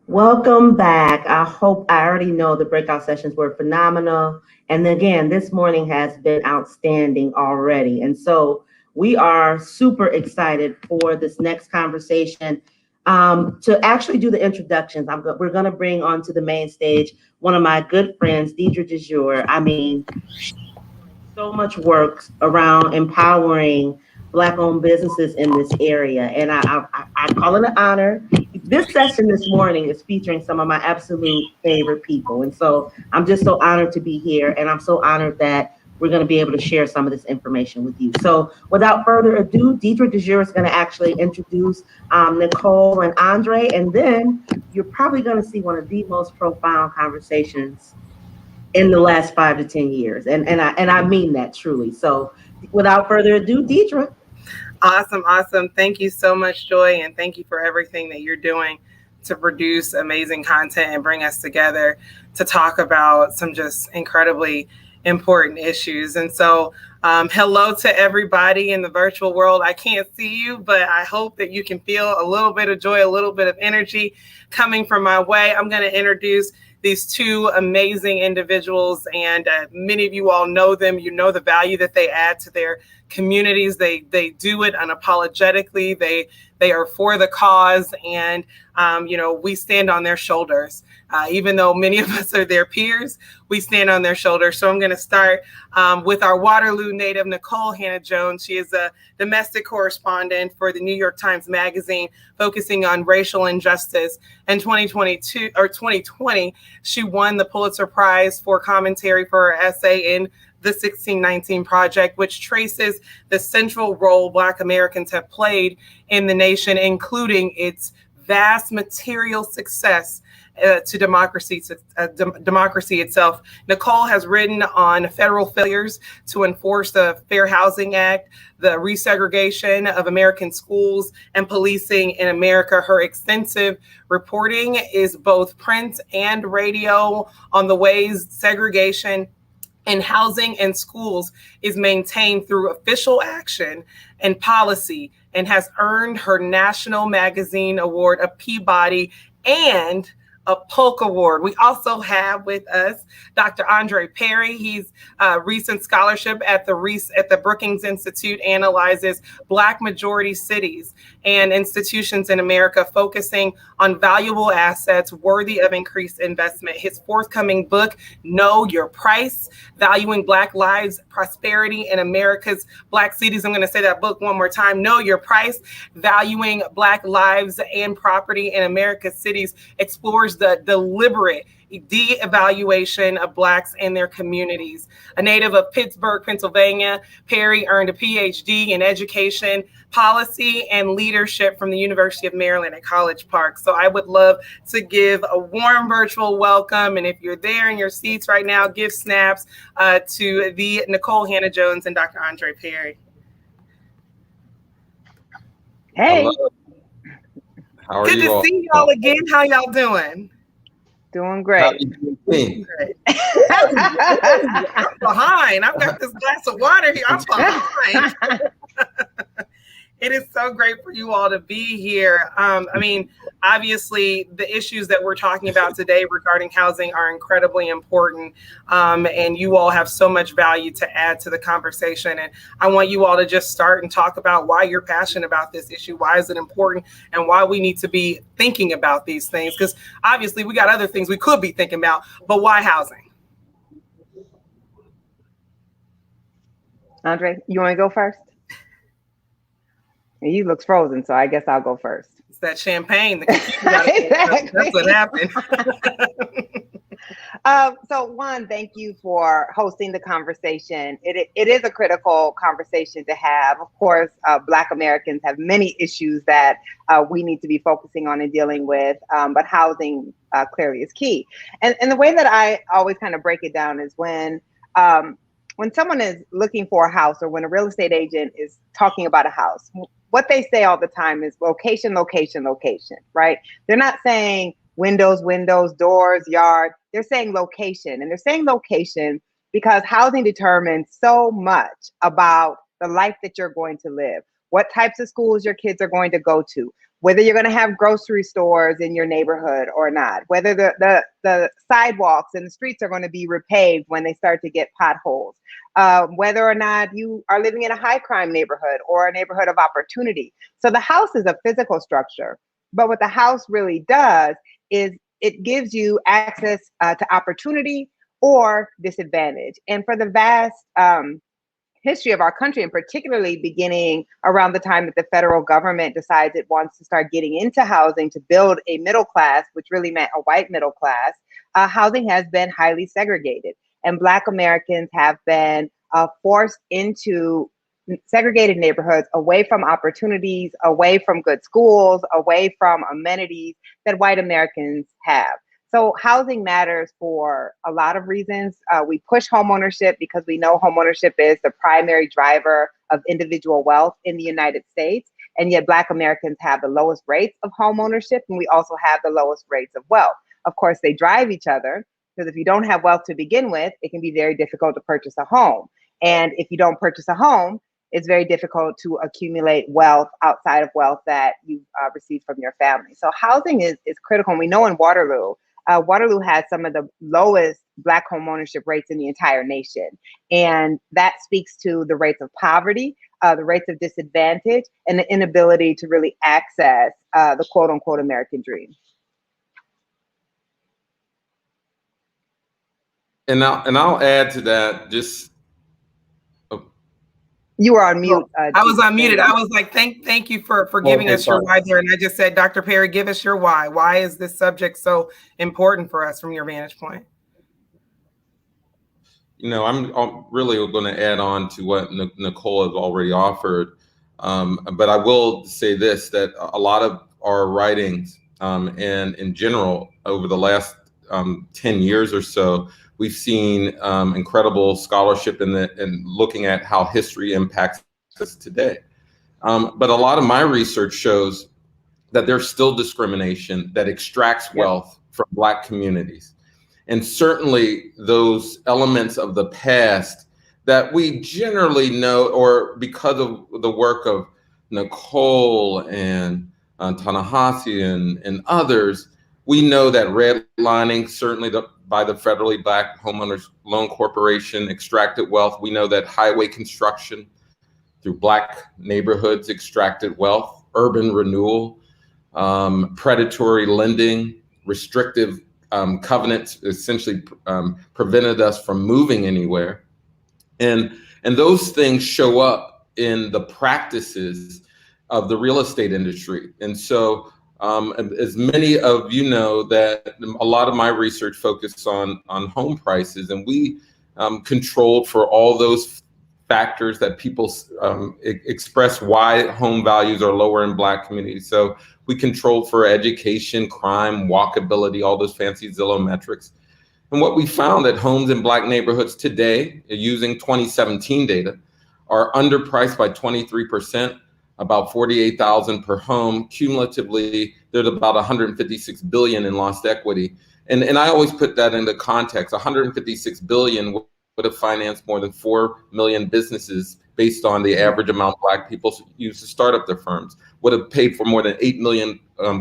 Welcome back. I already know the breakout sessions were phenomenal. And again, this morning has been outstanding already. And so we are super excited for this next conversation. To actually do the introductions, we're going to bring onto the main stage one of my good friends, Deidre DeJure. I mean, so much work around empowering Black-owned businesses in this area, and I call it an honor. This session this morning is featuring some of my absolute favorite people, and so I'm just so honored to be here, and I'm so honored that we're going to be able to share some of this information with you. So without further ado, Deidre DeJure is going to actually introduce Nicole and Andre, and then you're probably going to see one of the most profound conversations in the last 5 to 10 years. And I mean that truly. So without further ado, Deidre. Awesome. Thank you so much, Joy, and thank you for everything that you're doing to produce amazing content and bring us together to talk about some just incredibly important issues. And so hello to everybody in the virtual world. I can't see you, but I hope that you can feel a little bit of joy, a little bit of energy coming from my way. I'm going to introduce these two amazing individuals, and many of you all know them. You know the value that they add to their communities. They do it unapologetically. They are for the cause, and we stand on their shoulders. Even though many of us are their peers, we stand on their shoulders. So I'm going to start with our Waterloo native, Nicole Hannah-Jones. She is a domestic correspondent for the New York Times Magazine, focusing on racial injustice. In 2020, she won the Pulitzer Prize for commentary for her essay in the 1619 Project, which traces the central role Black Americans have played in the nation, including its vast material success to democracy itself. Nicole has written on federal failures to enforce the Fair Housing Act, the resegregation of American schools, and policing in America. Her extensive reporting is both print and radio on the ways segregation in housing and schools is maintained through official action and policy, and has earned her National Magazine Award, a Peabody, and a Polk Award. We also have with us Dr. Andre Perry. He's recent scholarship at the Brookings Institute analyzes Black majority cities and institutions in America, focusing on valuable assets worthy of increased investment. His forthcoming book, Know Your Price, Valuing Black Lives, Prosperity in America's Black Cities. I'm going to say that book one more time. Know Your Price, Valuing Black Lives and Property in America's Cities, explores the deliberate de-evaluation of Blacks and their communities. A native of Pittsburgh, Pennsylvania, Perry earned a PhD in education, policy, and leadership from the University of Maryland at College Park. So I would love to give a warm virtual welcome. And if you're there in your seats right now, give snaps to the Nicole Hannah-Jones and Dr. Andre Perry. Hey. Hello. How are Good you to all? see y'all again. How y'all doing? Doing great. I'm behind. I've got this glass of water here. I'm behind. It is so great for you all to be here. Obviously, the issues that we're talking about today regarding housing are incredibly important, and you all have so much value to add to the conversation. And I want you all to just start and talk about why you're passionate about this issue, why is it important, and why we need to be thinking about these things. Because obviously, we got other things we could be thinking about, but why housing? Andre, you want to go first? He looks frozen, so I guess I'll go first. It's that champagne. Exactly. That's what happened. So one, thank you for hosting the conversation. It is a critical conversation to have. Of course, Black Americans have many issues that we need to be focusing on and dealing with, but housing clearly is key. And the way that I always kind of break it down is when someone is looking for a house, or when a real estate agent is talking about a house, what they say all the time is location, location, location, right? They're not saying windows, doors, yard. They're saying location. And they're saying location because housing determines so much about the life that you're going to live, what types of schools your kids are going to go to, whether you're going to have grocery stores in your neighborhood or not, whether the sidewalks and the streets are going to be repaved when they start to get potholes, whether or not you are living in a high crime neighborhood or a neighborhood of opportunity. So the house is a physical structure, but what the house really does is it gives you access to opportunity or disadvantage. And for the vast history of our country, and particularly beginning around the time that the federal government decides it wants to start getting into housing to build a middle class, which really meant a white middle class, housing has been highly segregated. And Black Americans have been forced into segregated neighborhoods, away from opportunities, away from good schools, away from amenities that white Americans have. So housing matters for a lot of reasons. We push homeownership because we know homeownership is the primary driver of individual wealth in the United States. And yet Black Americans have the lowest rates of homeownership, and we also have the lowest rates of wealth. Of course, they drive each other, because if you don't have wealth to begin with, it can be very difficult to purchase a home. And if you don't purchase a home, it's very difficult to accumulate wealth outside of wealth that you received from your family. So housing is critical. And we know in Waterloo, Waterloo has some of the lowest Black homeownership rates in the entire nation. And that speaks to the rates of poverty, the rates of disadvantage, and the inability to really access the quote unquote American dream. And I'll add to that, just you were on mute. I was unmuted. I was like, thank you for giving us your why there. And I just said, Dr. Perry, give us your why. Why is this subject so important for us from your vantage point? I'm really going to add on to what Nicole has already offered. But I will say this, that a lot of our writings and in general over the last 10 years or so, we've seen incredible scholarship in looking at how history impacts us today. But a lot of my research shows that there's still discrimination that extracts wealth from Black communities. And certainly those elements of the past that we generally know, or because of the work of Nicole and Ta-Nehisi and others, we know that redlining, certainly by the federally backed Homeowners Loan Corporation, extracted wealth. We know that highway construction through Black neighborhoods extracted wealth, urban renewal, predatory lending, restrictive covenants essentially prevented us from moving anywhere. And those things show up in the practices of the real estate industry. And so as many of you know, that a lot of my research focused on home prices, and we controlled for all those factors that people express why home values are lower in Black communities. So we controlled for education, crime, walkability, all those fancy Zillow metrics. And what we found that homes in Black neighborhoods today, using 2017 data, are underpriced by 23%, about $48,000 per home. Cumulatively, there's about $156 billion in lost equity. And I always put that into context. $156 billion would have financed more than 4 million businesses based on the average amount Black people use to start up their firms, would have paid for more than 8 million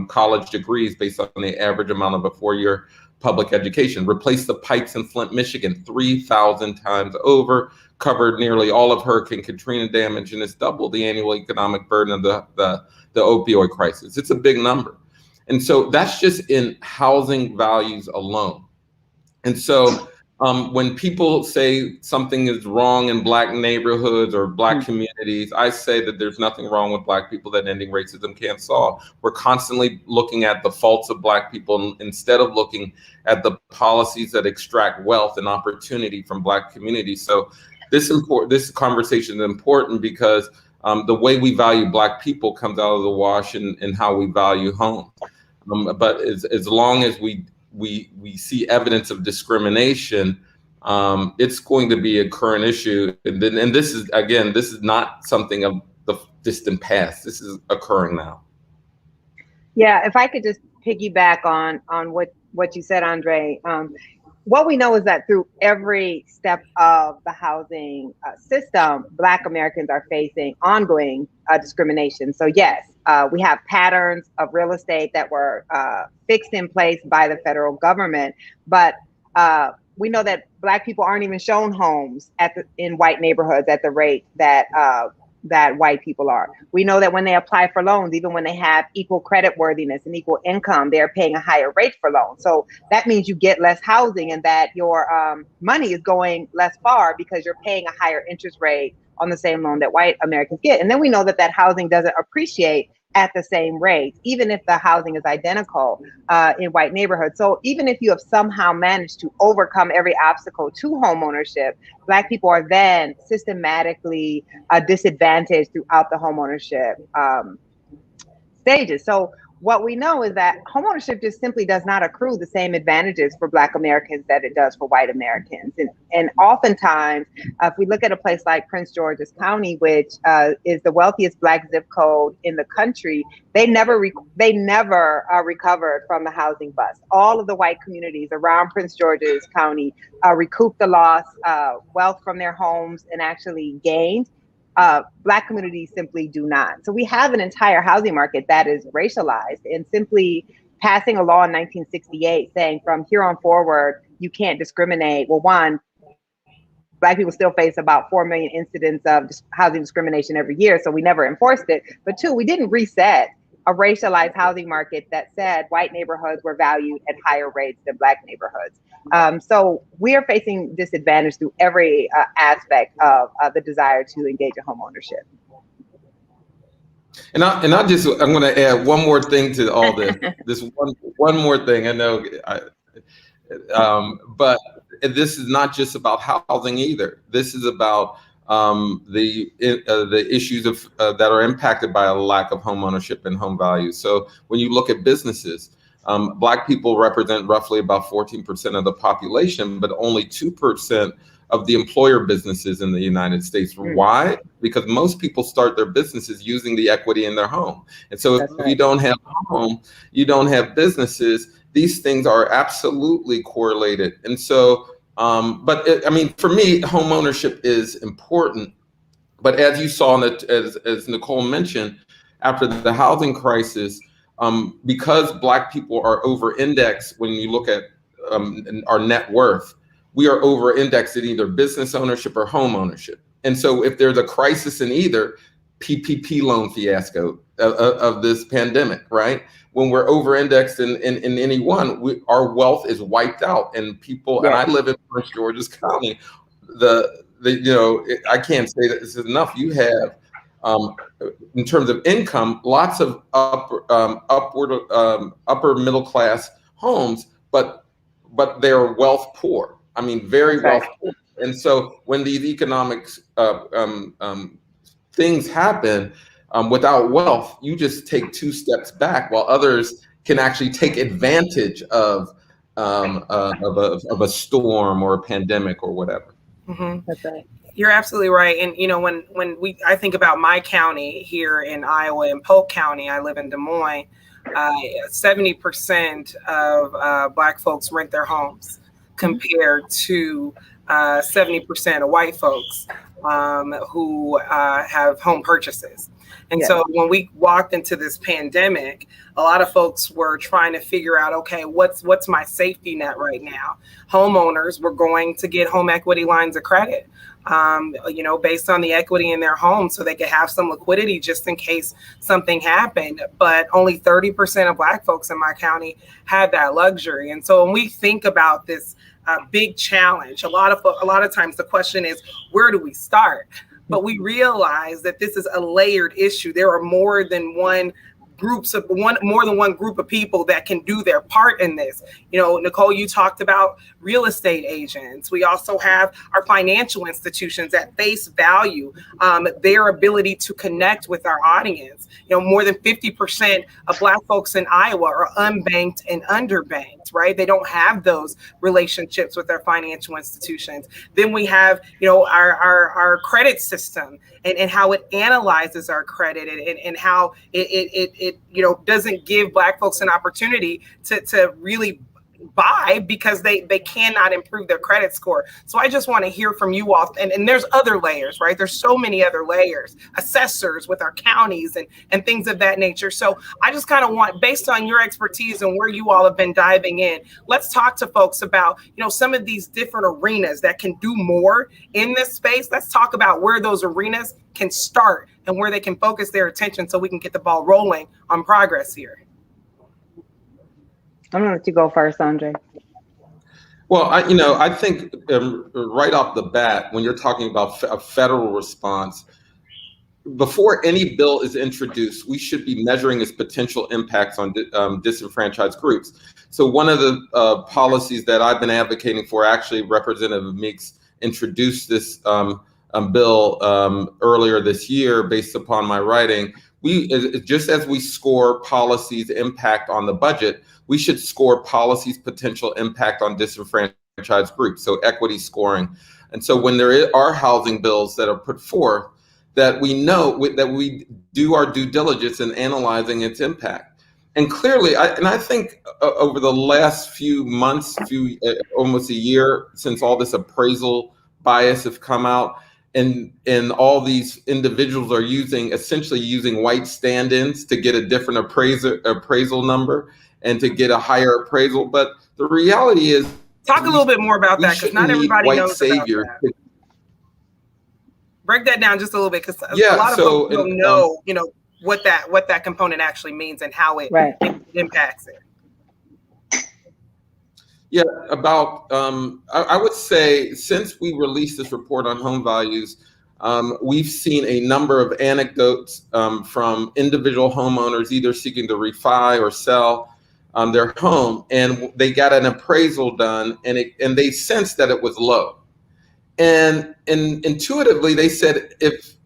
college degrees based on the average amount of a 4-year public education, replaced the pipes in Flint, Michigan 3,000 times over, covered nearly all of Hurricane Katrina damage, and it's doubled the annual economic burden of the opioid crisis. It's a big number. And so that's just in housing values alone. And so when people say something is wrong in Black neighborhoods or Black communities, I say that there's nothing wrong with Black people that ending racism can't solve. We're constantly looking at the faults of Black people instead of looking at the policies that extract wealth and opportunity from Black communities. So this conversation is important because the way we value Black people comes out of the wash in how we value home. But as long as we see evidence of discrimination, it's going to be a current issue. And this is not something of the distant past. This is occurring now. Yeah, if I could just piggyback on what you said, Andre. what we know is that through every step of the housing system, Black Americans are facing ongoing discrimination. So yes, we have patterns of real estate that were fixed in place by the federal government, but we know that Black people aren't even shown homes in white neighborhoods at the rate that that white people are. We know that when they apply for loans, even when they have equal credit worthiness and equal income, they're paying a higher rate for loans. So that means you get less housing and that your money is going less far because you're paying a higher interest rate on the same loan that white Americans get. And then we know that that housing doesn't appreciate at the same rate, even if the housing is identical in white neighborhoods. So even if you have somehow managed to overcome every obstacle to homeownership, Black people are then systematically disadvantaged throughout the homeownership stages. So what we know is that homeownership just simply does not accrue the same advantages for Black Americans that it does for white Americans. And oftentimes, if we look at a place like Prince George's County, which is the wealthiest Black zip code in the country, they never recovered from the housing bust. All of the white communities around Prince George's County recouped the lost wealth from their homes and actually gained. Black communities simply do not. So we have an entire housing market that is racialized, and simply passing a law in 1968 saying from here on forward, you can't discriminate. Well, one, Black people still face about 4 million incidents of housing discrimination every year, so we never enforced it. But two, we didn't reset a racialized housing market that said white neighborhoods were valued at higher rates than Black neighborhoods. So we are facing disadvantage through every aspect of the desire to engage in homeownership. And I'm going to add one more thing to all this. This one more thing. I know, but this is not just about housing either. This is about the issues that are impacted by a lack of home ownership and home values. So when you look at businesses, Black people represent roughly about 14% of the population, but only 2% of the employer businesses in the United States. Why? Because most people start their businesses using the equity in their home. And so if you don't have a home, you don't have businesses. These things are absolutely correlated. And so, for me, home ownership is important. But as you saw, as Nicole mentioned, after the housing crisis, because Black people are over-indexed when you look at our net worth, we are over-indexed in either business ownership or home ownership. And so if there's a crisis in either, PPP loan fiasco of this pandemic, right? When we're over-indexed in any one, our wealth is wiped out, and people. And I live in Prince George's County. I can't say that this is enough. You have, in terms of income, lots of upper middle class homes, but they're wealth poor. I mean, very wealth poor. And so when these economics things happen without wealth, you just take 2 steps back, while others can actually take advantage of a storm or a pandemic or whatever. Mm-hmm. That's right. You're absolutely right. And when I think about my county here in Iowa, in Polk County, I live in Des Moines. 70% of Black folks rent their homes, compared to 70% of white folks who have home purchases. And so when we walked into this pandemic, a lot of folks were trying to figure out, okay, what's my safety net right now? Homeowners were going to get home equity lines of credit, based on the equity in their home, so they could have some liquidity just in case something happened. But only 30% of Black folks in my county had that luxury. And so when we think about this big challenge, a lot of times the question is, where do we start? But we realize that this is a layered issue. There are more than one group of people that can do their part in this. Nicole, you talked about real estate agents. We also have our financial institutions at face value, their ability to connect with our audience. More than 50% of Black folks in Iowa are unbanked and underbanked, right? They don't have those relationships with their financial institutions. Then we have, our credit system and how it analyzes our credit and how it doesn't give Black folks an opportunity to really buy because they cannot improve their credit score. So I just want to hear from you all. And there's other layers, right? There's so many other layers, assessors with our counties and things of that nature. So I just kind of want, based on your expertise and where you all have been diving in, let's talk to folks about, some of these different arenas that can do more in this space. Let's talk about where those arenas can start and where they can focus their attention so we can get the ball rolling on progress here. I'm gonna let you go first, Andre. Well, I think right off the bat, when you're talking about a federal response, before any bill is introduced, we should be measuring its potential impacts on disenfranchised groups. So one of the policies that I've been advocating for, actually Representative Meeks introduced this bill earlier this year based upon my writing. Just as we score policies' impact on the budget, we should score policies' potential impact on disenfranchised groups, so equity scoring. And so when there are housing bills that are put forth, that we know that we do our due diligence in analyzing its impact. And clearly, I think over the last few months, almost a year since all this appraisal bias have come out, and all these individuals are essentially using white stand-ins to get a different appraisal number and to get a higher appraisal. But the reality is, talk a little bit more about that, because not everybody knows savior about that. Break that down just a little bit, because a lot of folks don't know, what that component actually means and how it impacts it. Yeah, about, I would say since we released this report on home values, we've seen a number of anecdotes from individual homeowners either seeking to refi or sell their home, and they got an appraisal done, and they sensed that it was low. And intuitively, they said, if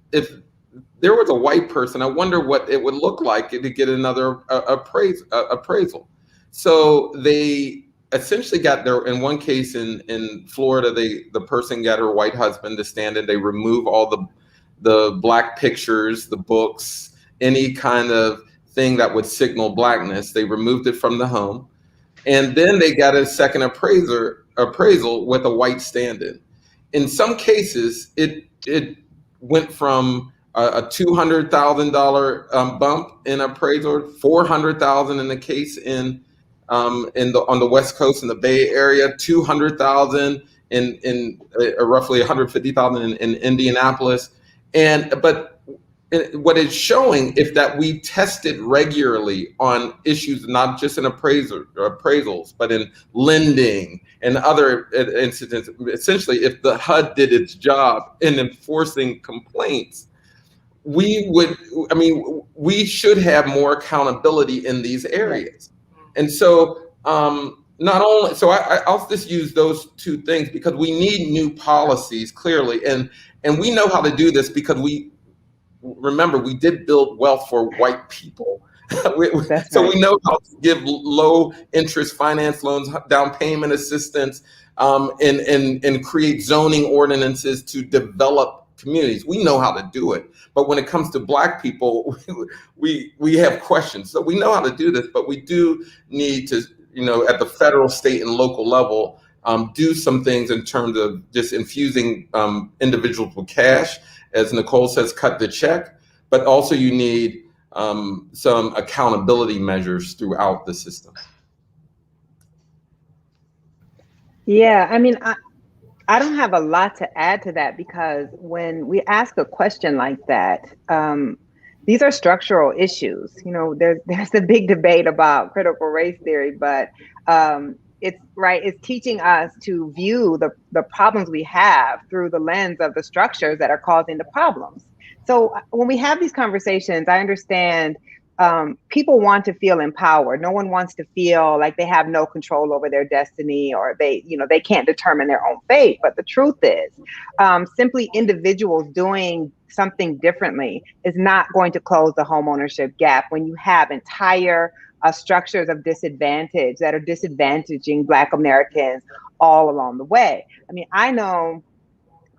there was a white person, I wonder what it would look like to get another appraisal. So they essentially got there. In one case in Florida, the person got her white husband to stand in. They remove all the Black pictures, the books, any kind of thing that would signal Blackness. They removed it from the home. And then they got a second appraisal with a white stand-in. In some cases, it went from a $200,000 bump in appraisal, $400,000 in the case on the West Coast in the Bay Area, $200,000 in roughly $150,000 in Indianapolis, but what it's showing is that we tested regularly on issues, not just in appraisals, but in lending and other incidents. Essentially, if the HUD did its job in enforcing complaints, we should have more accountability in these areas. And so I'll just use those two things because we need new policies clearly. And we know how to do this because remember, we did build wealth for white people. We know how to give low interest finance loans, down payment assistance, and create zoning ordinances to develop communities. We know how to do it. But when it comes to Black people, we have questions. So we know how to do this, but we do need to, at the federal, state, and local level, do some things in terms of just infusing individuals with cash. As Nicole says, cut the check, but also you need some accountability measures throughout the system. Yeah, I don't have a lot to add to that, because when we ask a question like that, these are structural issues. There's a big debate about critical race theory, but it's teaching us to view the problems we have through the lens of the structures that are causing the problems. So when we have these conversations, I understand people want to feel empowered. No one wants to feel like they have no control over their destiny, or they can't determine their own fate. But the truth is, simply individuals doing something differently is not going to close the homeownership gap when you have entire structures of disadvantage that are disadvantaging Black Americans all along the way. I know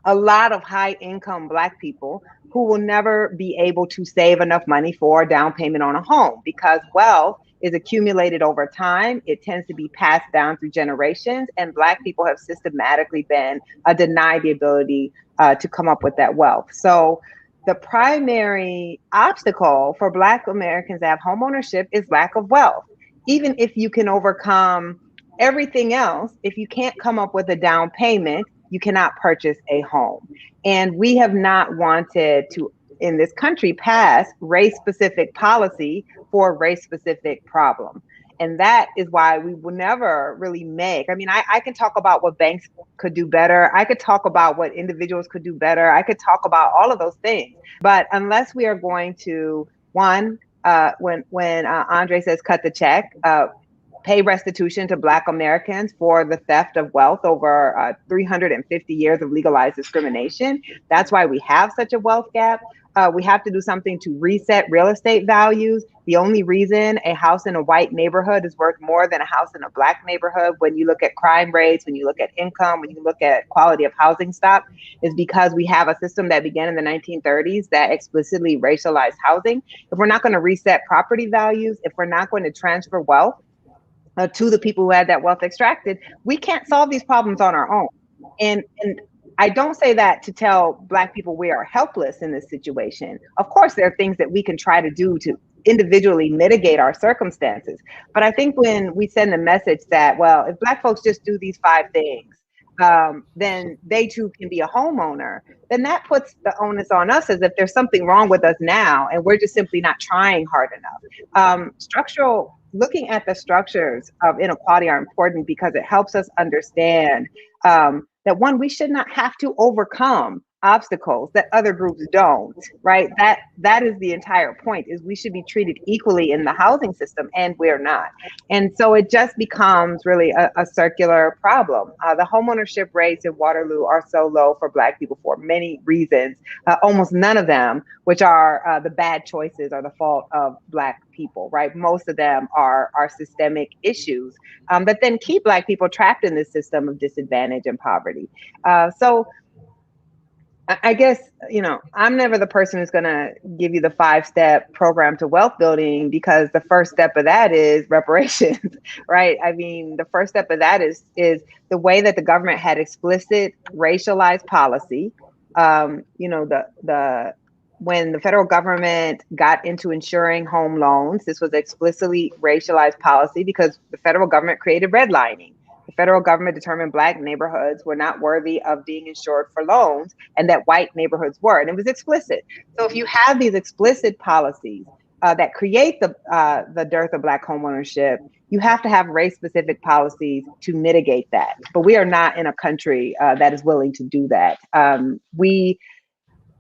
a lot of high income Black people who will never be able to save enough money for a down payment on a home because wealth is accumulated over time. It tends to be passed down through generations, and Black people have systematically been denied the ability to come up with that wealth. So the primary obstacle for Black Americans to have homeownership is lack of wealth. Even if you can overcome everything else, if you can't come up with a down payment, you cannot purchase a home. And we have not wanted to, in this country, pass race-specific policy for a race-specific problem. And that is why we will never really make, I mean, I can talk about what banks could do better. I could talk about what individuals could do better. I could talk about all of those things. But unless we are going to, when Andre says cut the check, pay restitution to Black Americans for the theft of wealth over 350 years of legalized discrimination. That's why we have such a wealth gap. We have to do something to reset real estate values. The only reason a house in a white neighborhood is worth more than a house in a Black neighborhood, when you look at crime rates, when you look at income, when you look at quality of housing stock, is because we have a system that began in the 1930s that explicitly racialized housing. If we're not going to reset property values, if we're not going to transfer wealth to the people who had that wealth extracted, we can't solve these problems on our own. And I don't say that to tell Black people we are helpless in this situation. Of course, there are things that we can try to do to individually mitigate our circumstances. But I think when we send the message that, well, if Black folks just do these 5 things, then they too can be a homeowner, then that puts the onus on us as if there's something wrong with us now and we're just simply not trying hard enough. Looking at the structures of inequality are important because it helps us understand that, one, we should not have to overcome obstacles that other groups don't, right? That is the entire point, is we should be treated equally in the housing system, and we're not. And so it just becomes really a circular problem. The homeownership rates in Waterloo are so low for Black people for many reasons, almost none of them, which are the bad choices, are the fault of Black people, right? Most of them are systemic issues that then keep Black people trapped in this system of disadvantage and poverty. So I guess, I'm never the person who's going to give you the 5-step program to wealth building, because the first step of that is reparations, right? I mean, the first step of that is the way that the government had explicit racialized policy. When the federal government got into insuring home loans, this was explicitly racialized policy because the federal government created redlining. The federal government determined Black neighborhoods were not worthy of being insured for loans, and that white neighborhoods were, and it was explicit. So if you have these explicit policies that create the dearth of Black homeownership, you have to have race-specific policies to mitigate that. But we are not in a country that is willing to do that.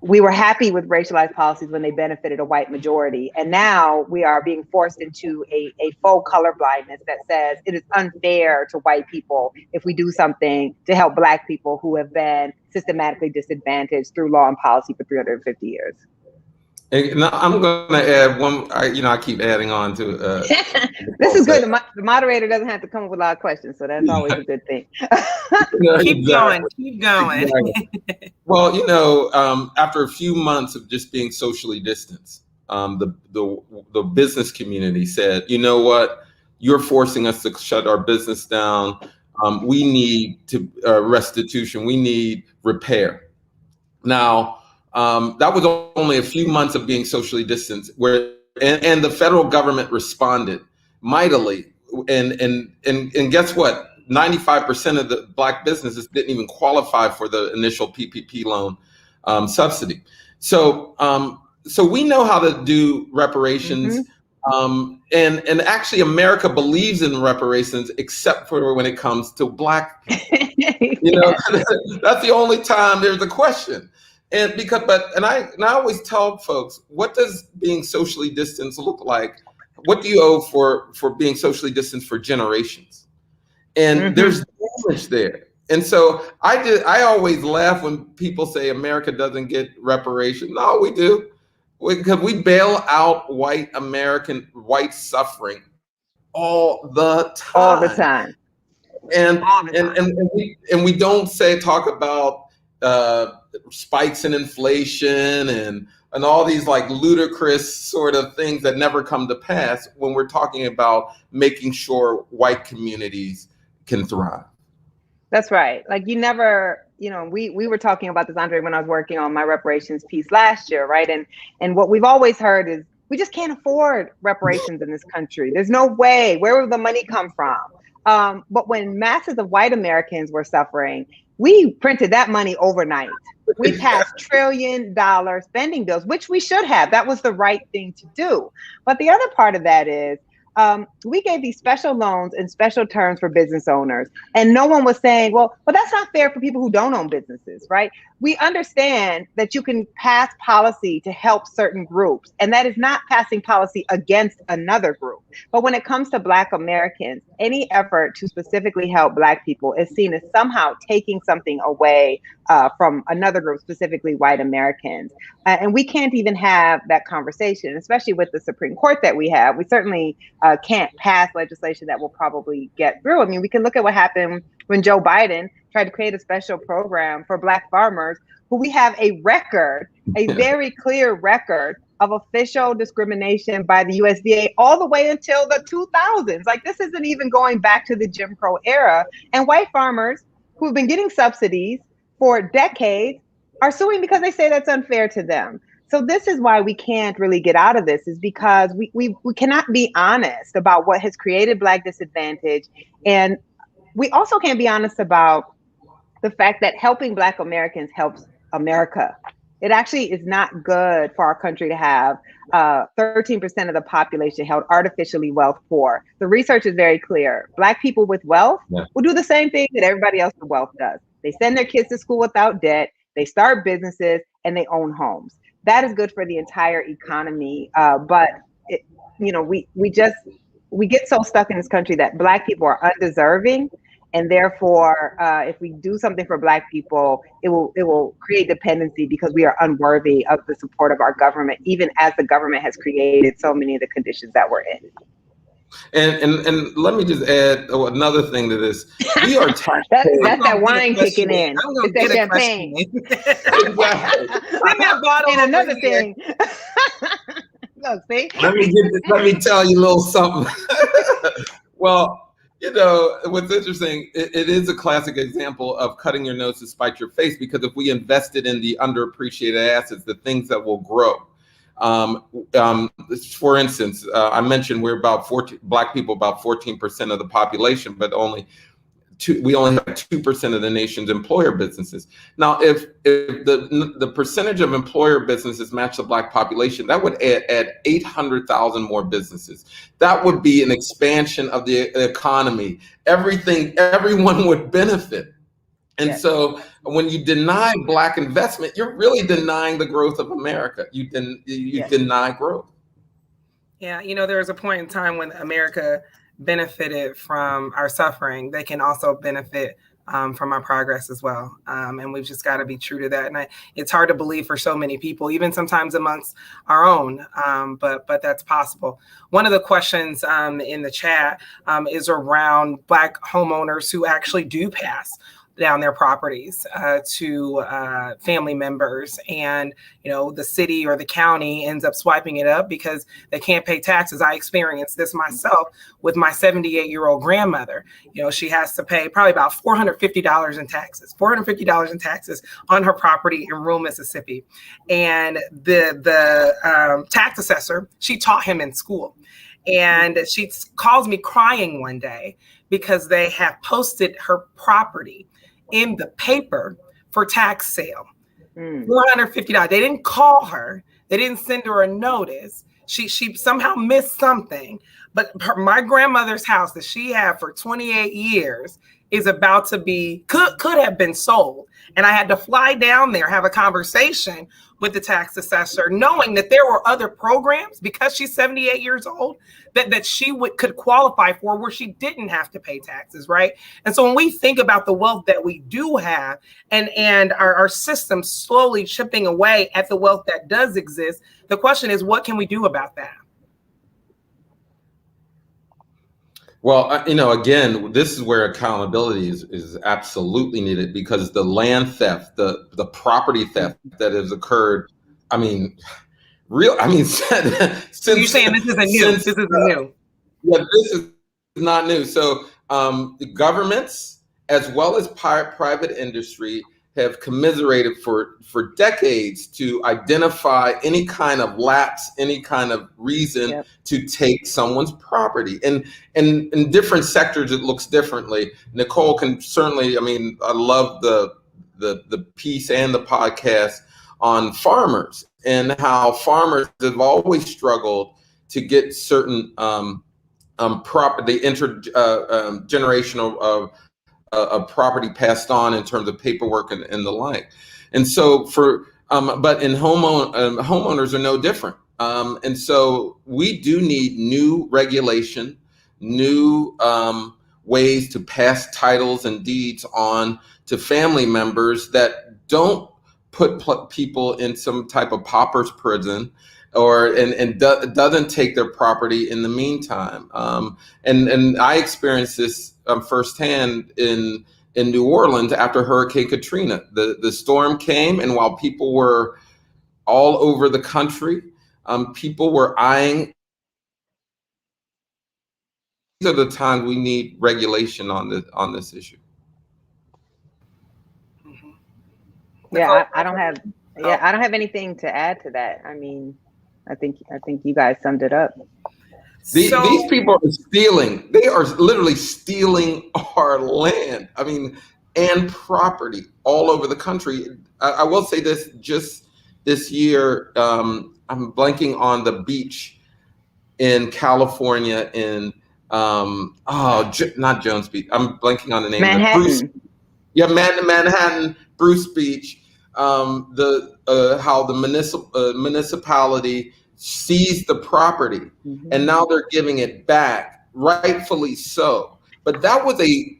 We were happy with racialized policies when they benefited a white majority. And now we are being forced into a faux colorblindness that says it is unfair to white people if we do something to help Black people who have been systematically disadvantaged through law and policy for 350 years. And I'm going to add one, I keep adding on to this is good. The moderator doesn't have to come up with a lot of questions, so that's always a good thing. Keep going. Exactly. Well, after a few months of just being socially distanced, the business community said, you know what, you're forcing us to shut our business down. We need restitution. We need repair. Now, that was only a few months of being socially distanced, and the federal government responded mightily. And guess what? 95% of the Black businesses didn't even qualify for the initial PPP loan subsidy. So we know how to do reparations. Mm-hmm. And actually, America believes in reparations, except for when it comes to Black people. That's the only time there's a question. And I always tell folks, what does being socially distanced look like? What do you owe for being socially distanced for generations? And mm-hmm. There's damage there. And so I always laugh when people say America doesn't get reparations. No, we do. Because we bail out white suffering all the time. All the time. And we don't talk about spikes in inflation and all these like ludicrous sort of things that never come to pass when we're talking about making sure white communities can thrive. That's right. Like you never, we were talking about this, Andre, when I was working on my reparations piece last year, right? And what we've always heard is we just can't afford reparations in this country. There's no way. Where will the money come from? But when masses of white Americans were suffering, we printed that money overnight. We passed $1 trillion spending bills, which we should have. That was the right thing to do. But the other part of that is we gave these special loans and special terms for business owners. And no one was saying, well, that's not fair for people who don't own businesses, right? We understand that you can pass policy to help certain groups, and that is not passing policy against another group. But when it comes to Black Americans, any effort to specifically help Black people is seen as somehow taking something away from another group, specifically white Americans. And we can't even have that conversation, especially with the Supreme Court that we have. We certainly can't pass legislation that will probably get through. I mean, we can look at what happened when Joe Biden tried to create a special program for Black farmers, who we have a record, a very clear record of official discrimination by the USDA all the way until the 2000s. Like, this isn't even going back to the Jim Crow era. And white farmers who've been getting subsidies for decades are suing because they say that's unfair to them. So this is why we can't really get out of this, is because we cannot be honest about what has created Black disadvantage. And we also can't be honest about the fact that helping Black Americans helps America. It actually is not good for our country to have 13% of the population held artificially wealth poor. The research is very clear. Black people with wealth will do the same thing that everybody else with wealth does. They send their kids to school without debt, they start businesses, and they own homes. That is good for the entire economy. But we get so stuck in this country that Black people are undeserving. And therefore, if we do something for Black people, it will create dependency because we are unworthy of the support of our government, even as the government has created so many of the conditions that we're in. And let me just add another thing to this. We are taxpayers. That's that wine kicking in. It's that champagne. And another thing. Look, see? Let me tell you a little something. Well, what's interesting, it is a classic example of cutting your nose to spite your face, because if we invested in the underappreciated assets, the things that will grow. For instance, I mentioned we're about Black people, about 14% of the population, but we only have 2% of the nation's employer businesses. Now, if the percentage of employer businesses match the Black population, that would add 800,000 more businesses. That would be an expansion of the economy. Everyone would benefit. And yes. So when you deny Black investment, you're really denying the growth of America. You deny growth. Yeah, there was a point in time when America benefited from our suffering. They can also benefit from our progress as well. And we've just got to be true to that. And it's hard to believe for so many people, even sometimes amongst our own, but that's possible. One of the questions in the chat is around Black homeowners who actually do pass down their properties to family members, and the city or the county ends up swiping it up because they can't pay taxes. I experienced this myself with my 78-year-old grandmother. She has to pay probably about $450 in taxes on her property in rural Mississippi, and the tax assessor, she taught him in school. And she calls me crying one day because they have posted her property in the paper for tax sale. $450. They didn't call her. They didn't send her a notice. She somehow missed something. But my grandmother's house that she had for 28 years is about to be, could have been sold. And I had to fly down there, have a conversation with the tax assessor, knowing that there were other programs, because she's 78 years old, that she could qualify for, where she didn't have to pay taxes, right? And so when we think about the wealth that we do have, and our system slowly chipping away at the wealth that does exist, the question is, what can we do about that? Well, again, this is where accountability is absolutely needed, because the land theft, the property theft that has occurred, I mean, since So you're saying this isn't new? This isn't new. Yeah, this is not new. So the governments, as well as private industry, have commiserated for decades to identify any kind of lapse, any kind of reason to take someone's property. And in different sectors, it looks differently. Nicole can certainly, I love the piece and the podcast on farmers, and how farmers have always struggled to get certain the intergenerational of property passed on in terms of paperwork and the like. And so but in homeowners are no different. And so we do need new regulation, new ways to pass titles and deeds on to family members that don't put people in some type of pauper's prison, doesn't take their property in the meantime. And I experienced this firsthand in New Orleans after Hurricane Katrina. The storm came, and while people were all over the country, people were eyeing. These are the times we need regulation on this issue. Yeah, I don't have anything to add to that. I mean, I think you guys summed it up. These people are stealing. They are literally stealing our land. And property all over the country. I will say this: just this year, I'm blanking on the beach in California not Jones Beach. I'm blanking on the name. Manhattan. Manhattan, Bruce Beach. How the municipality seized the property, and now they're giving it back, rightfully so. But that was a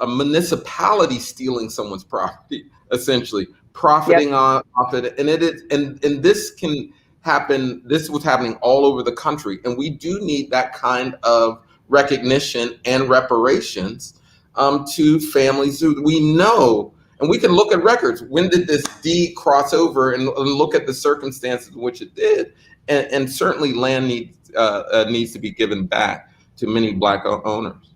municipality stealing someone's property, essentially profiting off it. And this can happen. This was happening all over the country, and we do need that kind of recognition and reparations to families who we know. And we can look at records. When did this deed cross over, and look at the circumstances in which it did? And certainly land needs to be given back to many Black owners.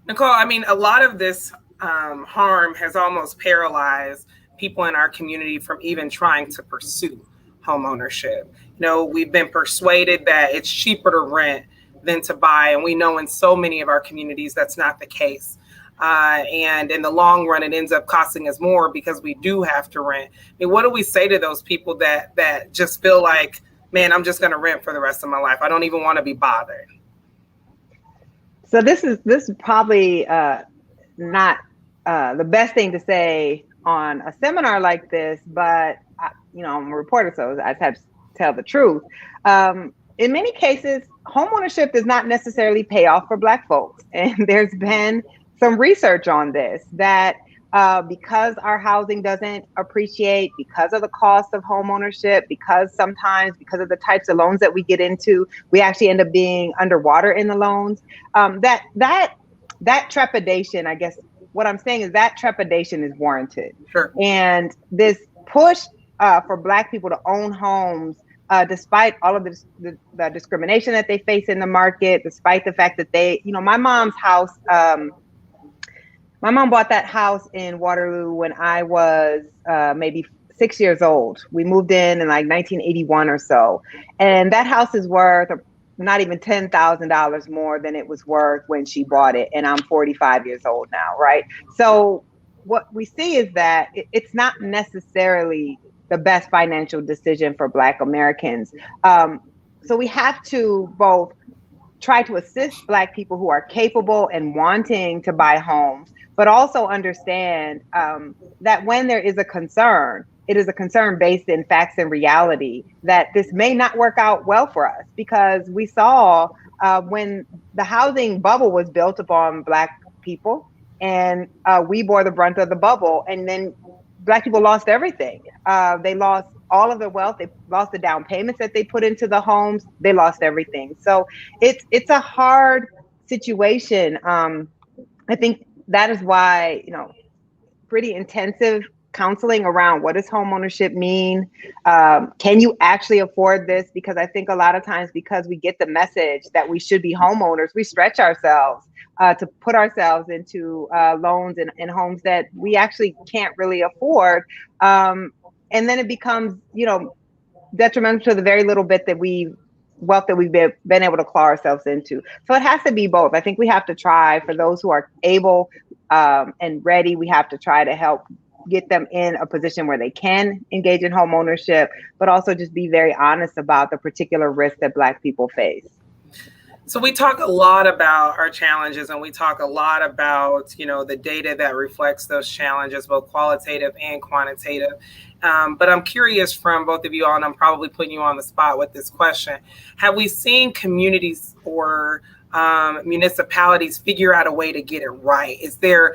Nicole, a lot of this harm has almost paralyzed people in our community from even trying to pursue home ownership. We've been persuaded that it's cheaper to rent than to buy. And we know in so many of our communities that's not the case. And in the long run, it ends up costing us more because we do have to rent. What do we say to those people that just feel like, man, I'm just going to rent for the rest of my life? I don't even want to be bothered. So this is probably not the best thing to say on a seminar like this, but I'm a reporter, so I have to tell the truth. In many cases, homeownership does not necessarily pay off for Black folks, and there's been some research on this that because our housing doesn't appreciate, because of the cost of homeownership, because of the types of loans that we get into, we actually end up being underwater in the loans. That trepidation, I guess what I'm saying is that trepidation is warranted. Sure. And this push for Black people to own homes, despite all of the discrimination that they face in the market, despite the fact that my mom's house, my mom bought that house in Waterloo when I was maybe 6 years old. We moved in like 1981 or so. And that house is worth not even $10,000 more than it was worth when she bought it. And I'm 45 years old now, right? So what we see is that it's not necessarily the best financial decision for Black Americans. So we have to both try to assist Black people who are capable and wanting to buy homes, but also understand that when there is a concern, it is a concern based in facts and reality that this may not work out well for us, because we saw when the housing bubble was built upon Black people, and we bore the brunt of the bubble, and then Black people lost everything. They lost all of their wealth. They lost the down payments that they put into the homes. They lost everything. So it's a hard situation, I think that is why, pretty intensive counseling around what does homeownership mean? Can you actually afford this? Because I think a lot of times, because we get the message that we should be homeowners, we stretch ourselves to put ourselves into loans and homes that we actually can't really afford. And then it becomes, detrimental to the very little bit that wealth that we've been able to claw ourselves into. So it has to be both. I think we have to try, for those who are able and ready, we have to try to help get them in a position where they can engage in home ownership, but also just be very honest about the particular risks that Black people face. So we talk a lot about our challenges, and we talk a lot about, the data that reflects those challenges, both qualitative and quantitative. But I'm curious from both of you all, and I'm probably putting you on the spot with this question. Have we seen communities or municipalities figure out a way to get it right? Is there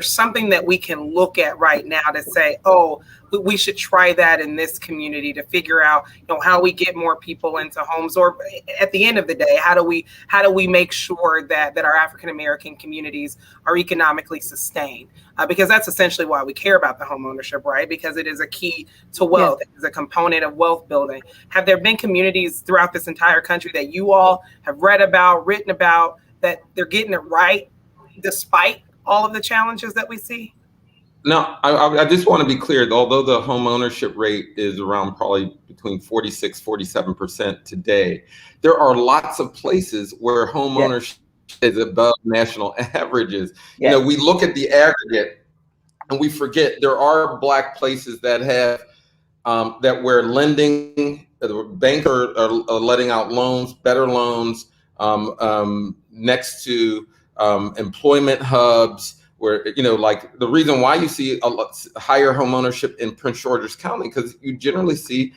something that we can look at right now to say, oh, we should try that in this community to figure out, how we get more people into homes? Or at the end of the day, how do we make sure that our African American communities are economically sustained? Because that's essentially why we care about the home ownership, right? Because it is a key to wealth. Yes. It is a component of wealth building. Have there been communities throughout this entire country that you all have read about, written about, that they're getting it right despite all of the challenges that we see? No, I just want to be clear, although the home ownership rate is around probably between 46, 47% today, there are lots of places where home ownership is above national averages. Yes. We look at the aggregate and we forget there are Black places that have that where lending, the banks are letting out loans, better loans, next to employment hubs, where, like the reason why you see a higher home ownership in Prince George's County, because you generally see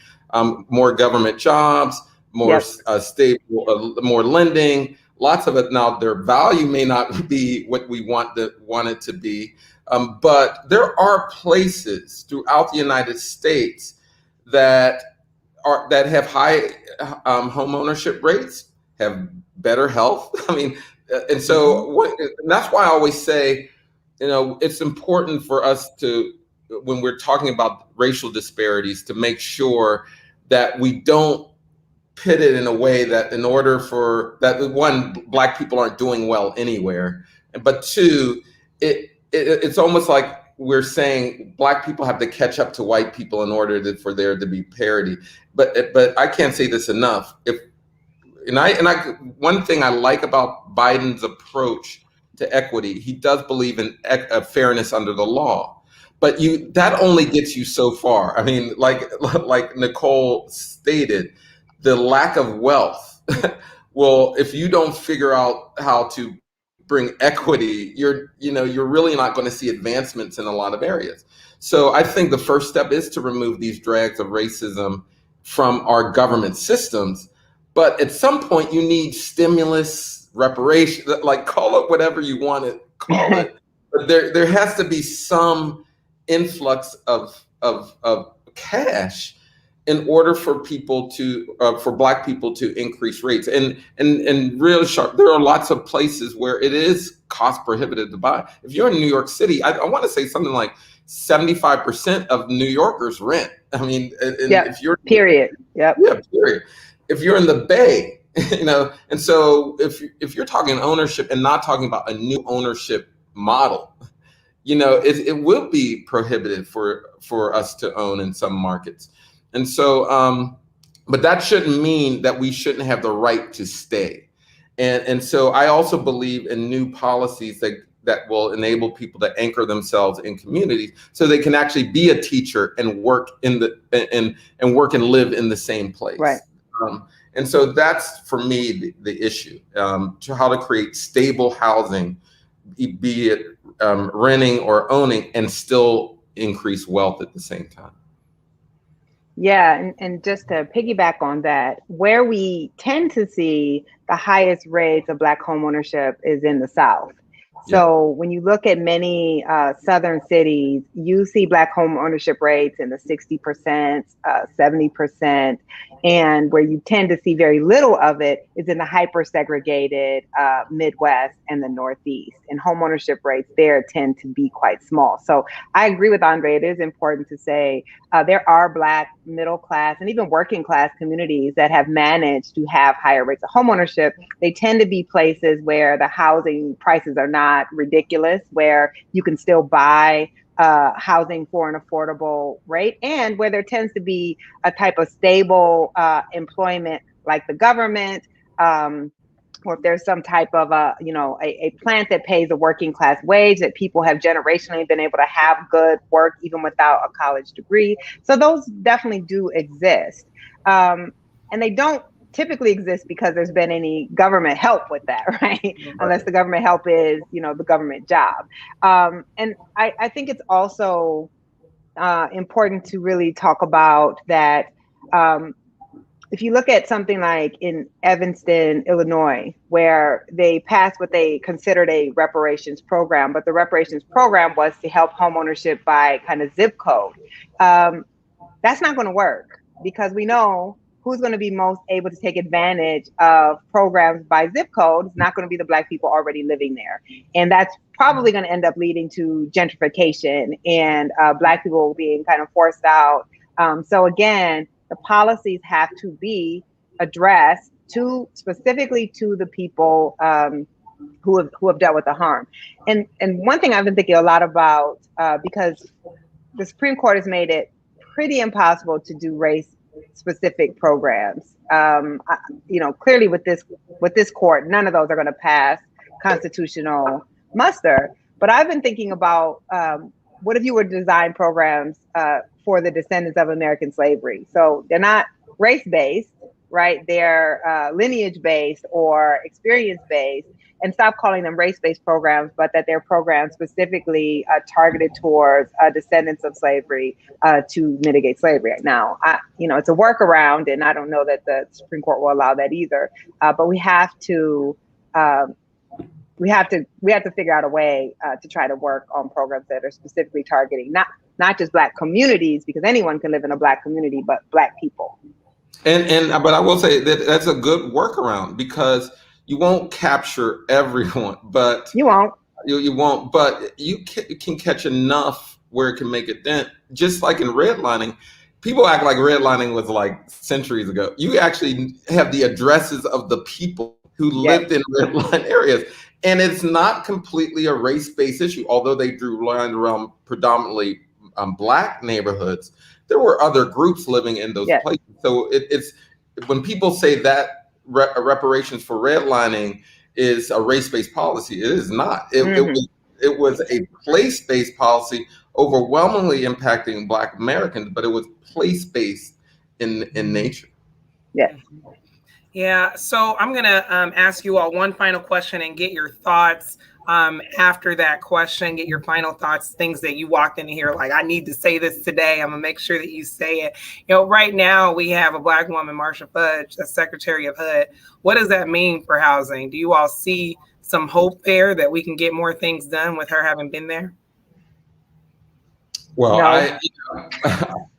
more government jobs, more stable, more lending, lots of it. Now, their value may not be what we want it to be, but there are places throughout the United States that have high home ownership rates, have better health. I mean, and so and that's why I always say, it's important for us to, when we're talking about racial disparities, to make sure that we don't pit it in a way that in order for that, one, Black people aren't doing well anywhere, but two, it's almost like we're saying Black people have to catch up to white people in order for there to be parity. But I can't say this enough. One thing I like about Biden's approach to equity, he does believe in fairness under the law, but that only gets you so far. I mean, like Nicole stated, the lack of wealth well, if you don't figure out how to bring equity, you're really not going to see advancements in a lot of areas. So I think the first step is to remove these drags of racism from our government systems. But at some point, you need stimulus, reparation, like call it whatever you want to call it. But there has to be some influx of cash in order for people for Black people to increase rates. And really sharp, there are lots of places where it is cost prohibitive to buy. If you're in New York City, I want to say something like 75% of New Yorkers rent. I mean, if you're period. Yep. Yeah, period. If you're in the Bay, and so if you're talking ownership and not talking about a new ownership model, it will be prohibitive for us to own in some markets. And so, but that shouldn't mean that we shouldn't have the right to stay. And so I also believe in new policies that will enable people to anchor themselves in communities so they can actually be a teacher and work and work and live in the same place. Right. And so that's, for me, the issue, to how to create stable housing, be it renting or owning, and still increase wealth at the same time. Yeah, and just to piggyback on that, where we tend to see the highest rates of Black homeownership is in the South. So when you look at many southern cities, you see Black home ownership rates in the 60%, 70%, and where you tend to see very little of it is in the hyper-segregated Midwest and the Northeast. And home ownership rates there tend to be quite small. So I agree with Andre. It is important to say there are Black middle class and even working class communities that have managed to have higher rates of home ownership. They tend to be places where the housing prices are not ridiculous, where you can still buy housing for an affordable rate, and where there tends to be a type of stable employment like the government, or if there's some type of a plant that pays a working class wage, that people have generationally been able to have good work even without a college degree. So those definitely do exist. And they don't typically exist because there's been any government help with that, right? Unless the government help is, the government job. And I think it's also important to really talk about that. If you look at something like in Evanston, Illinois, where they passed what they considered a reparations program, but the reparations program was to help homeownership by kind of zip code. That's not going to work, because we know who's going to be most able to take advantage of programs by zip code. It's not going to be the Black people already living there. And that's probably going to end up leading to gentrification and Black people being kind of forced out. So again, the policies have to be addressed specifically to the people who have dealt with the harm. And one thing I've been thinking a lot about, because the Supreme Court has made it pretty impossible to do race-specific programs. Clearly with this court, none of those are going to pass constitutional muster. But I've been thinking about what if you were to design programs for the descendants of American slavery? So they're not race-based, right? They're lineage-based or experience-based, and stop calling them race-based programs, but that they're programs specifically targeted towards descendants of slavery to mitigate slavery. Now, it's a workaround, and I don't know that the Supreme Court will allow that either. But we have to figure out a way to try to work on programs that are specifically targeting not just Black communities, because anyone can live in a Black community, but Black people. But I will say that that's a good workaround, because you won't capture everyone, but you won't. You won't, but you can catch enough where it can make a dent. Just like in redlining, people act like redlining was like centuries ago. You actually have the addresses of the people who lived in redline areas. And it's not completely a race-based issue, although they drew lines around predominantly Black neighborhoods. There were other groups living in those places. So it's when people say that reparations for redlining is a race-based policy, it is not. It was a place-based policy, overwhelmingly impacting Black Americans, but it was place-based in nature. Yeah, so I'm going to ask you all one final question and get your thoughts after that question, get your final thoughts, things that you walked in here like, I need to say this today. I'm going to make sure that you say it. Right now we have a Black woman, Marsha Fudge, as Secretary of HUD. What does that mean for housing? Do you all see some hope there that we can get more things done with her having been there? Well,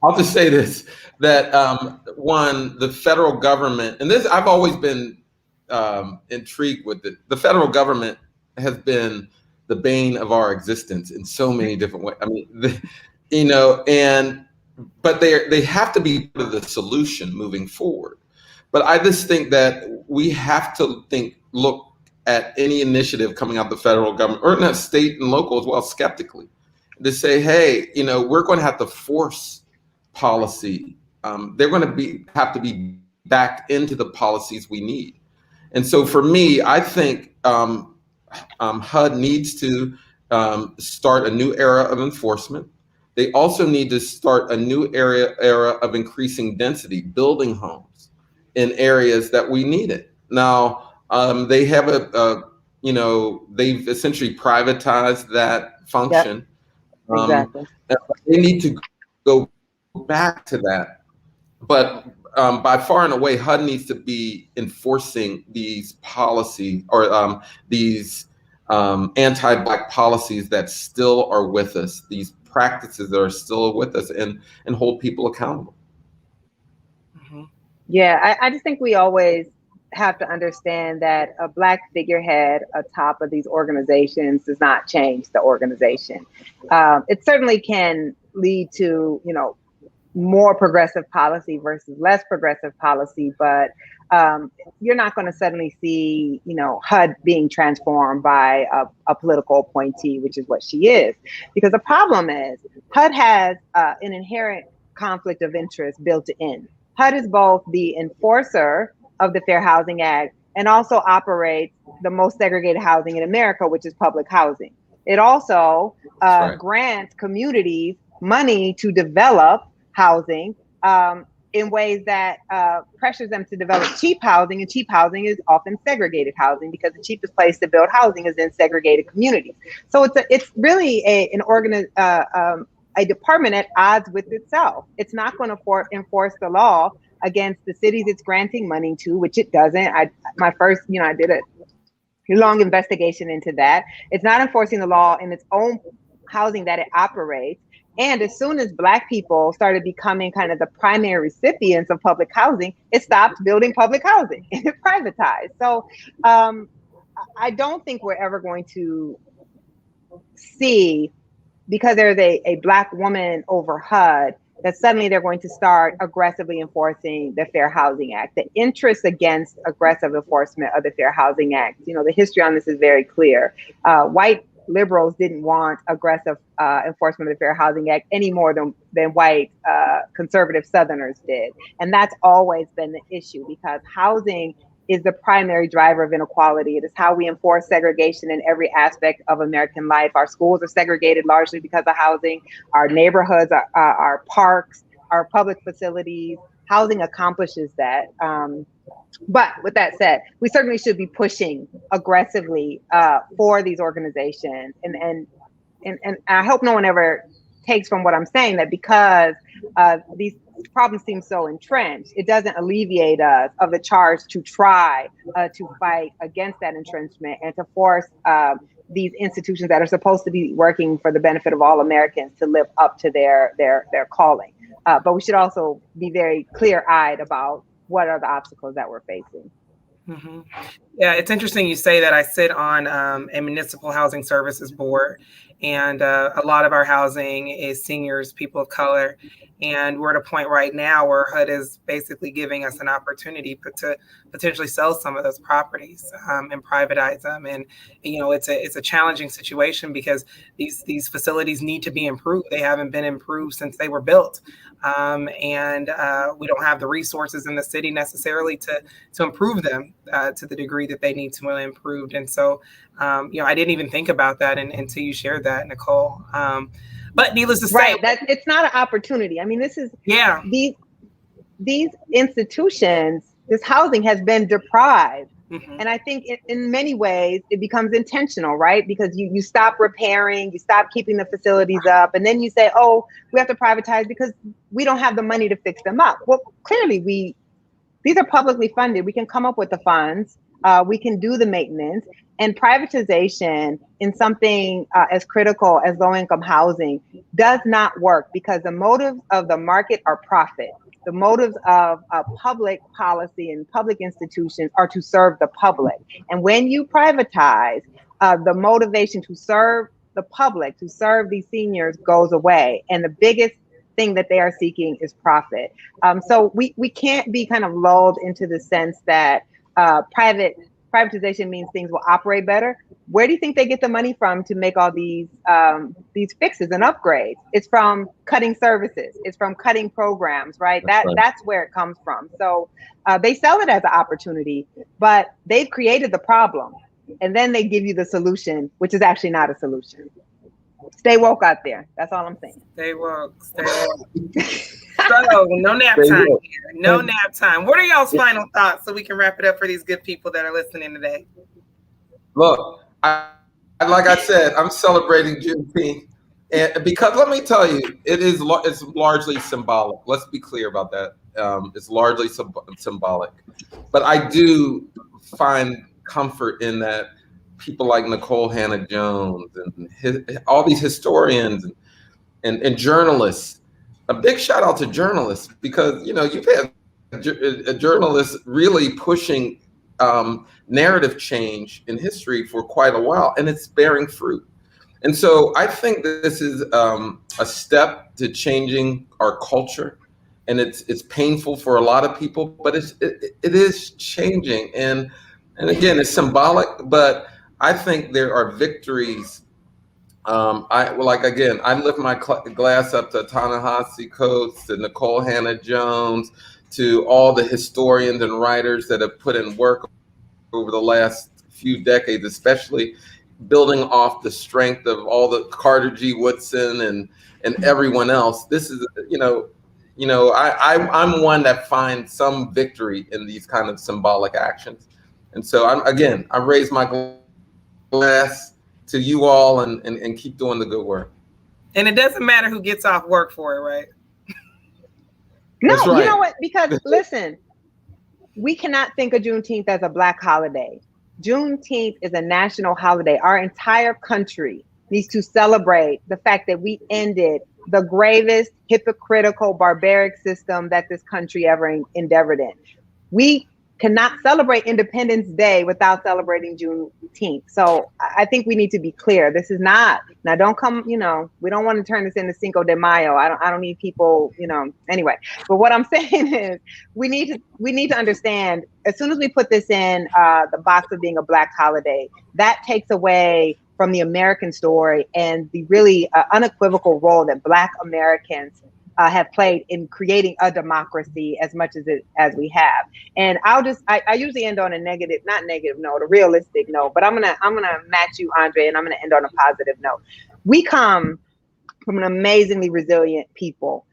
I'll just say this, that one, the federal government, and this, I've always been intrigued with it. The federal government has been the bane of our existence in so many different ways. I mean, but they have to be part of the solution moving forward. But I just think that we have to look at any initiative coming out of the federal government, or not state and local as well, skeptically, to say, hey, we're going to have to force policy. They're going to have to be backed into the policies we need. And so for me, I think HUD needs to start a new era of enforcement. They also need to start a new era of increasing density, building homes in areas that we need it. Now, they have they've essentially privatized that function. Exactly. They need to go back to that. But by far and away, HUD needs to be enforcing these policies or these anti-Black policies that still are with us, these practices that are still with us, and hold people accountable. Mm-hmm. Yeah, I just think we always have to understand that a Black figurehead atop of these organizations does not change the organization. It certainly can lead to, more progressive policy versus less progressive policy, but you're not going to suddenly see, HUD being transformed by a political appointee, which is what she is. Because the problem is HUD has an inherent conflict of interest built in. HUD is both the enforcer of the Fair Housing Act and also operates the most segregated housing in America, which is public housing. It also grants communities money to develop housing in ways that pressures them to develop cheap housing, and cheap housing is often segregated housing because the cheapest place to build housing is in segregated communities. So it's really a department at odds with itself. It's not going to enforce the law against the cities it's granting money to, which it doesn't. I did a long investigation into that. It's not enforcing the law in its own housing that it operates. And as soon as Black people started becoming kind of the primary recipients of public housing, it stopped building public housing and it privatized. So I don't think we're ever going to see, because there's a Black woman over HUD, that suddenly they're going to start aggressively enforcing the Fair Housing Act. The interest against aggressive enforcement of the Fair Housing Act, the history on this is very clear. White liberals didn't want aggressive enforcement of the Fair Housing Act any more than white conservative Southerners did. And that's always been the issue, because housing is the primary driver of inequality. It is how we enforce segregation in every aspect of American life. Our schools are segregated largely because of housing. Our neighborhoods, our parks, our public facilities, housing accomplishes that. But with that said, we certainly should be pushing aggressively for these organizations. And I hope no one ever takes from what I'm saying that because these problems seem so entrenched, it doesn't alleviate us of the charge to try to fight against that entrenchment and to force these institutions that are supposed to be working for the benefit of all Americans to live up to their calling. But we should also be very clear-eyed about what are the obstacles that we're facing. Mm-hmm. Yeah, it's interesting you say that. I sit on a municipal housing services board, and a lot of our housing is seniors, people of color. And we're at a point right now where HUD is basically giving us an opportunity to potentially sell some of those properties and privatize them. And, it's a challenging situation because these facilities need to be improved. They haven't been improved since they were built. And we don't have the resources in the city necessarily to improve them to the degree that they need to be improved. And so, I didn't even think about that until you shared that, Nicole. But needless to say, right, it's not an opportunity. I mean, this is these institutions, this housing has been deprived. Mm-hmm. And I think in many ways it becomes intentional, right? Because you stop repairing, you stop keeping the facilities up, and then you say, oh, we have to privatize because we don't have the money to fix them up. Well, clearly these are publicly funded. We can come up with the funds. We can do the maintenance. And privatization in something as critical as low-income housing does not work because the motives of the market are profit. The motives of public policy and public institutions are to serve the public. And when you privatize, the motivation to serve the public, to serve these seniors goes away. And the biggest thing that they are seeking is profit. So we can't be kind of lulled into the sense that privatization means things will operate better. Where do you think they get the money from to make all these fixes and upgrades? It's from cutting services. It's from cutting programs, right? That's where it comes from. So they sell it as an opportunity, but they've created the problem. And then they give you the solution, which is actually not a solution. Stay woke out there. That's all I'm saying. Stay woke. Stay woke. So, no nap time here. No nap time. What are y'all's final thoughts so we can wrap it up for these good people that are listening today? Look, like I said, I'm celebrating Juneteenth, and because let me tell you, it's largely symbolic. Let's be clear about that. It's largely symbolic, but I do find comfort in that people like Nicole Hannah-Jones and all these historians and journalists. A big shout out to journalists, because you've had a journalist really pushing narrative change in history for quite a while, and it's bearing fruit. And so I think this is a step to changing our culture, and it's painful for a lot of people, but it is changing, and again, it's symbolic, but I think there are victories. I lift my glass up to Ta-Nehisi Coates, to Nicole Hannah-Jones, to all the historians and writers that have put in work over the last few decades, especially building off the strength of all the Carter G. Woodson and everyone else. This is, I'm one that finds some victory in these kind of symbolic actions. And so I raise my glass to you all and keep doing the good work. And it doesn't matter who gets off work for it, right? No, That's right. You know what? Because listen, we cannot think of Juneteenth as a Black holiday. Juneteenth is a national holiday. Our entire country needs to celebrate the fact that we ended the gravest, hypocritical, barbaric system that this country ever endeavored in. We cannot celebrate Independence Day without celebrating Juneteenth. So I think we need to be clear. This is not, now don't come, we don't want to turn this into Cinco de Mayo. I don't need people, anyway. But what I'm saying is we need to understand, as soon as we put this in the box of being a Black holiday, that takes away from the American story and the really unequivocal role that Black Americans have played in creating a democracy as much as we have. And I usually end on a negative, not negative note, a realistic note, but I'm gonna match you, Andre, and I'm gonna end on a positive note. We come from an amazingly resilient people.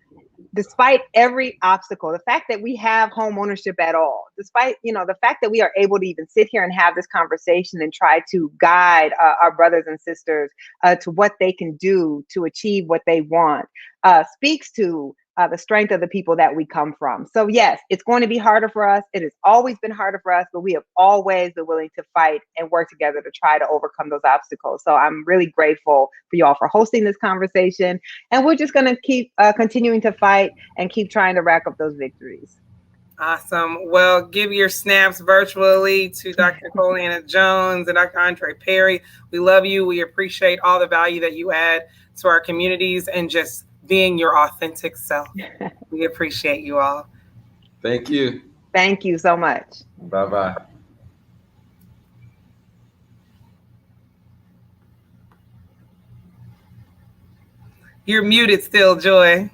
Despite every obstacle, the fact that we have home ownership at all, despite, the fact that we are able to even sit here and have this conversation and try to guide our brothers and sisters to what they can do to achieve what they want, speaks to the strength of the people that we come from. So yes, it's going to be harder for us. It has always been harder for us, but we have always been willing to fight and work together to try to overcome those obstacles. So I'm really grateful for y'all for hosting this conversation. And we're just going to keep continuing to fight and keep trying to rack up those victories. Awesome. Well, give your snaps virtually to Dr. Nicole Hannah-Jones and Dr. Andre Perry. We love you. We appreciate all the value that you add to our communities and just being your authentic self. We appreciate you all. Thank you. Thank you so much. Bye-bye. You're muted still, Joy.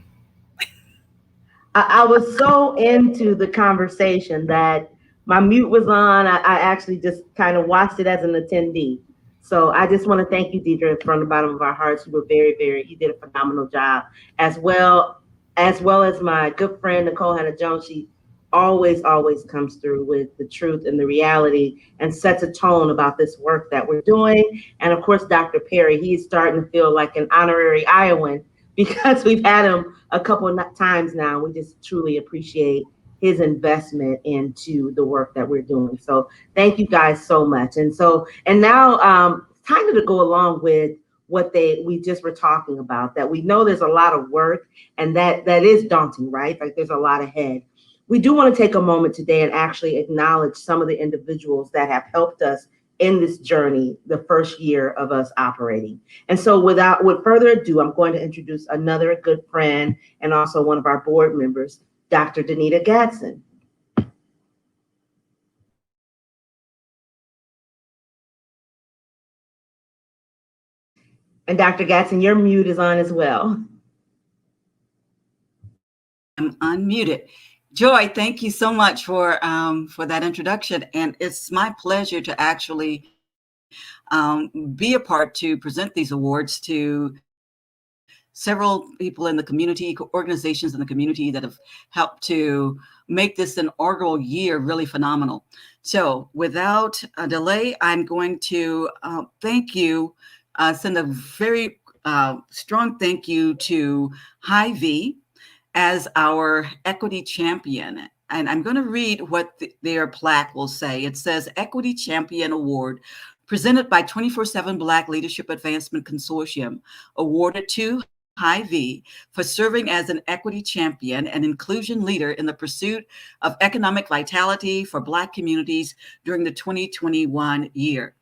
I was so into the conversation that my mute was on. I actually just kind of watched it as an attendee. So I just want to thank you, Deidre, from the bottom of our hearts. You were you did a phenomenal job, as well as my good friend, Nicole Hannah-Jones. She always comes through with the truth and the reality and sets a tone about this work that we're doing. And of course, Dr. Perry, he's starting to feel like an honorary Iowan because we've had him a couple of times now. We just truly appreciate his investment into the work that we're doing. So thank you guys so much. And now kind of to go along with what we just were talking about, that we know there's a lot of work and that is daunting, right? Like there's a lot ahead. We do want to take a moment today and actually acknowledge some of the individuals that have helped us in this journey, the first year of us operating. And so with further ado, I'm going to introduce another good friend and also one of our board members, Dr. Danita Gadsden. And Dr. Gadsden, your mute is on as well. I'm unmuted. Joy, thank you so much for that introduction. And it's my pleasure to actually be a part to present these awards to several people in the community, organizations in the community that have helped to make this inaugural year really phenomenal. So without a delay, I'm going to thank you, send a very strong thank you to Hy-Vee as our equity champion. And I'm going to read what their plaque will say. It says, Equity Champion Award presented by 24/7 Black Leadership Advancement Consortium, awarded to Hy-Vee for serving as an equity champion and inclusion leader in the pursuit of economic vitality for Black communities during the 2021 year.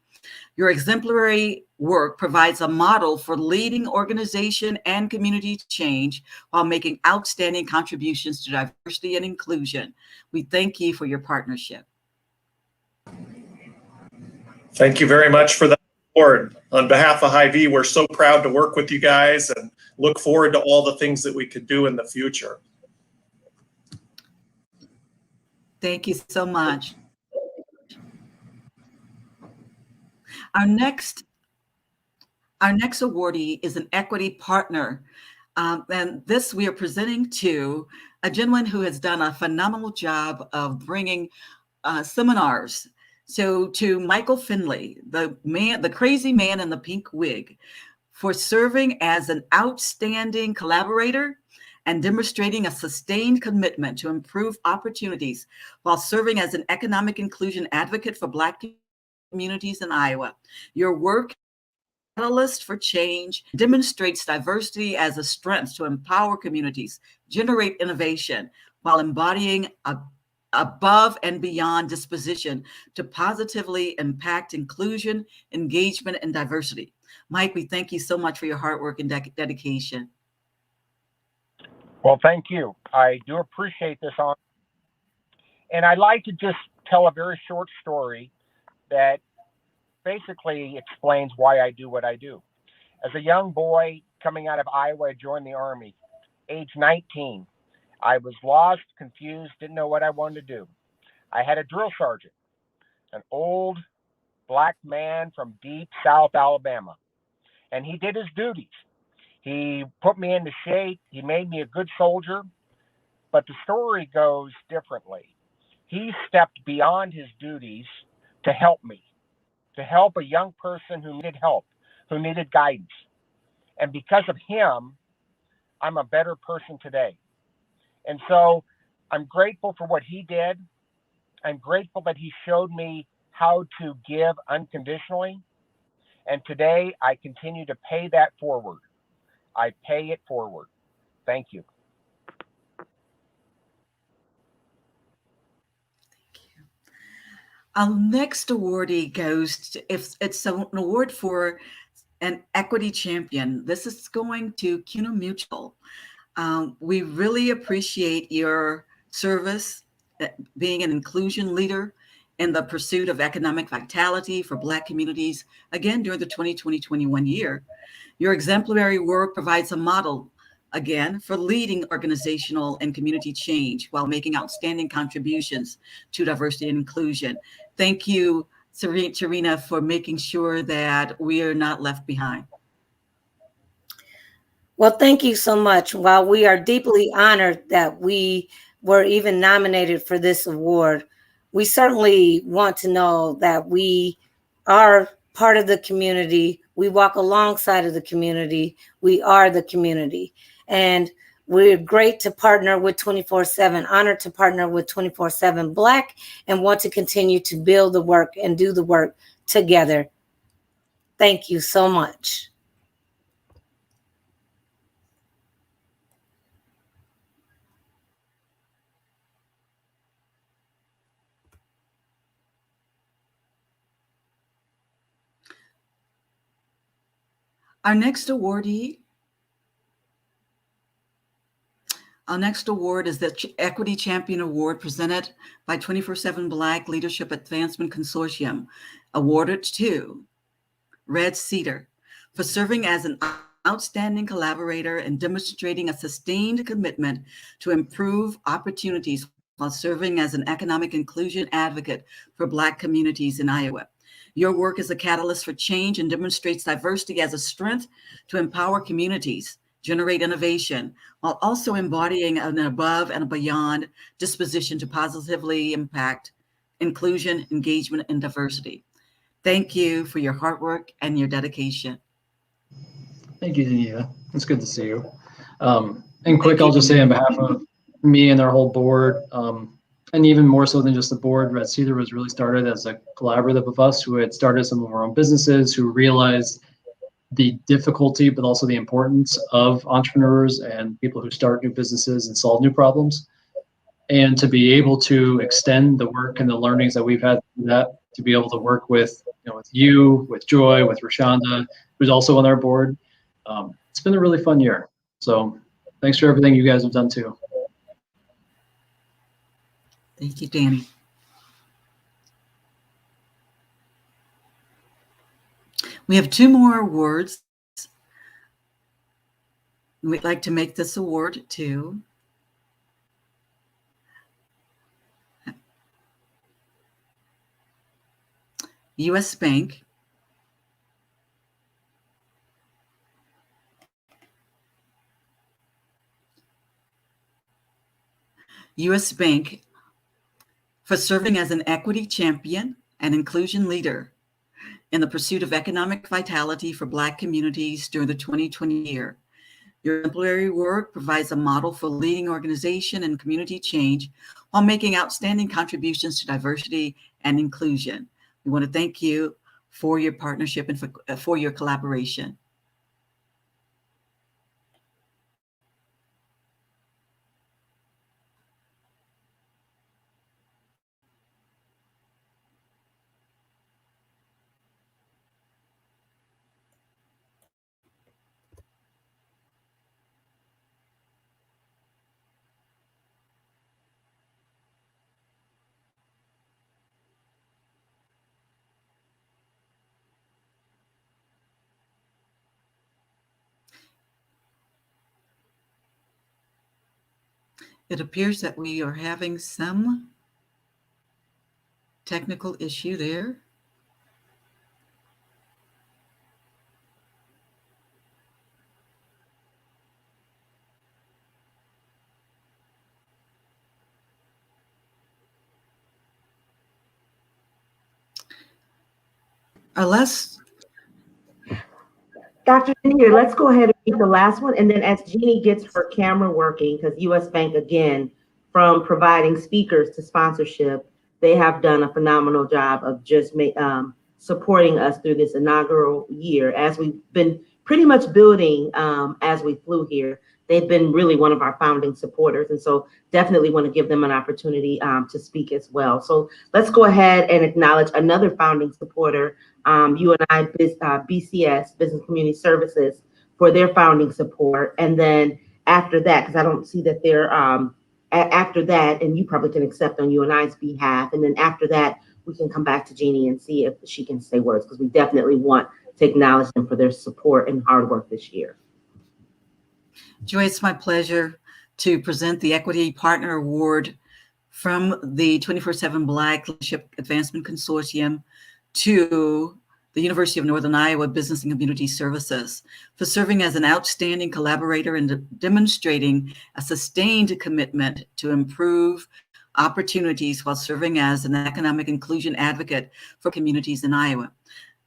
Your exemplary work provides a model for leading organization and community change while making outstanding contributions to diversity and inclusion. We thank you for your partnership. Thank you very much for that award. On behalf of Hy-Vee, we're so proud to work with you guys and look forward to all the things that we could do in the future. Thank you so much. Our next awardee is an equity partner. And this we are presenting to a gentleman who has done a phenomenal job of bringing seminars. So to Michael Finley, the crazy man in the pink wig, for serving as an outstanding collaborator and demonstrating a sustained commitment to improve opportunities while serving as an economic inclusion advocate for Black communities in Iowa. Your work, catalyst for change, demonstrates diversity as a strength to empower communities, generate innovation, while embodying a above and beyond disposition to positively impact inclusion, engagement, and diversity. Mike, we thank you so much for your hard work and dedication. Well, thank you. I do appreciate this honor. And I'd like to just tell a very short story that basically explains why I do what I do. As a young boy coming out of Iowa, I joined the Army, age 19. I was lost, confused, didn't know what I wanted to do. I had a drill sergeant, an old Black man from deep South Alabama, and he did his duties. He put me into shape. He made me a good soldier, but the story goes differently. He stepped beyond his duties to help me, to help a young person who needed help, who needed guidance. And because of him, I'm a better person today. And so I'm grateful for what he did. I'm grateful that he showed me how to give unconditionally. And today I continue to pay that forward. I pay it forward. Thank you. Our next awardee goes to, if it's an award for an equity champion, this is going to CUNA Mutual. We really appreciate your service, being an inclusion leader in the pursuit of economic vitality for Black communities, again, during the 2020-21 year. Your exemplary work provides a model, again, for leading organizational and community change while making outstanding contributions to diversity and inclusion. Thank you, Serena, for making sure that we are not left behind. Well, thank you so much. While we are deeply honored that we were even nominated for this award, we certainly want to know that we are part of the community. We walk alongside of the community. We are the community. And we're great to partner with 24/7, honored to partner with 24/7 Black, and want to continue to build the work and do the work together. Thank you so much. Our next award is the Equity Champion Award presented by 24/7 Black Leadership Advancement Consortium, awarded to Red Cedar for serving as an outstanding collaborator and demonstrating a sustained commitment to improve opportunities while serving as an economic inclusion advocate for Black communities in Iowa. Your work is a catalyst for change and demonstrates diversity as a strength to empower communities, generate innovation, while also embodying an above and beyond disposition to positively impact inclusion, engagement, and diversity. Thank you for your hard work and your dedication. Thank you, Denita. It's good to see you. And quick, I'll just say on behalf of me and our whole board, And even more so than just the board, Red Cedar was really started as a collaborative of us who had started some of our own businesses, who realized the difficulty, but also the importance of entrepreneurs and people who start new businesses and solve new problems. And to be able to extend the work and the learnings that we've had through that, to be able to work with, with you, with Joy, with Rashonda, who's also on our board. It's been a really fun year. So thanks for everything you guys have done too. Thank you, Danny. We have 2 more awards. We'd like to make this award to U.S. Bank, U.S. Bank for serving as an equity champion and inclusion leader in the pursuit of economic vitality for Black communities during the 2020 year. Your exemplary work provides a model for leading organization and community change while making outstanding contributions to diversity and inclusion. We want to thank you for your partnership and for your collaboration. It appears that we are having some technical issue there. Unless Dr. Junior, let's go ahead and read the last one. And then as Jeannie gets her camera working, because U.S. Bank, again, from providing speakers to sponsorship, they have done a phenomenal job of just supporting us through this inaugural year. As we've been pretty much building as we flew here, they've been really one of our founding supporters. And so definitely want to give them an opportunity to speak as well. So let's go ahead and acknowledge another founding supporter, UNI BCS, Business Community Services, for their founding support. And then after that, because I don't see that they're, after that, and you probably can accept on UNI's behalf. And then after that, we can come back to Jeannie and see if she can say words, because we definitely want to acknowledge them for their support and hard work this year. Joy, it's my pleasure to present the Equity Partner Award from the 24/7 Black Leadership Advancement Consortium to the University of Northern Iowa Business and Community Services for serving as an outstanding collaborator and demonstrating a sustained commitment to improve opportunities while serving as an economic inclusion advocate for communities in Iowa.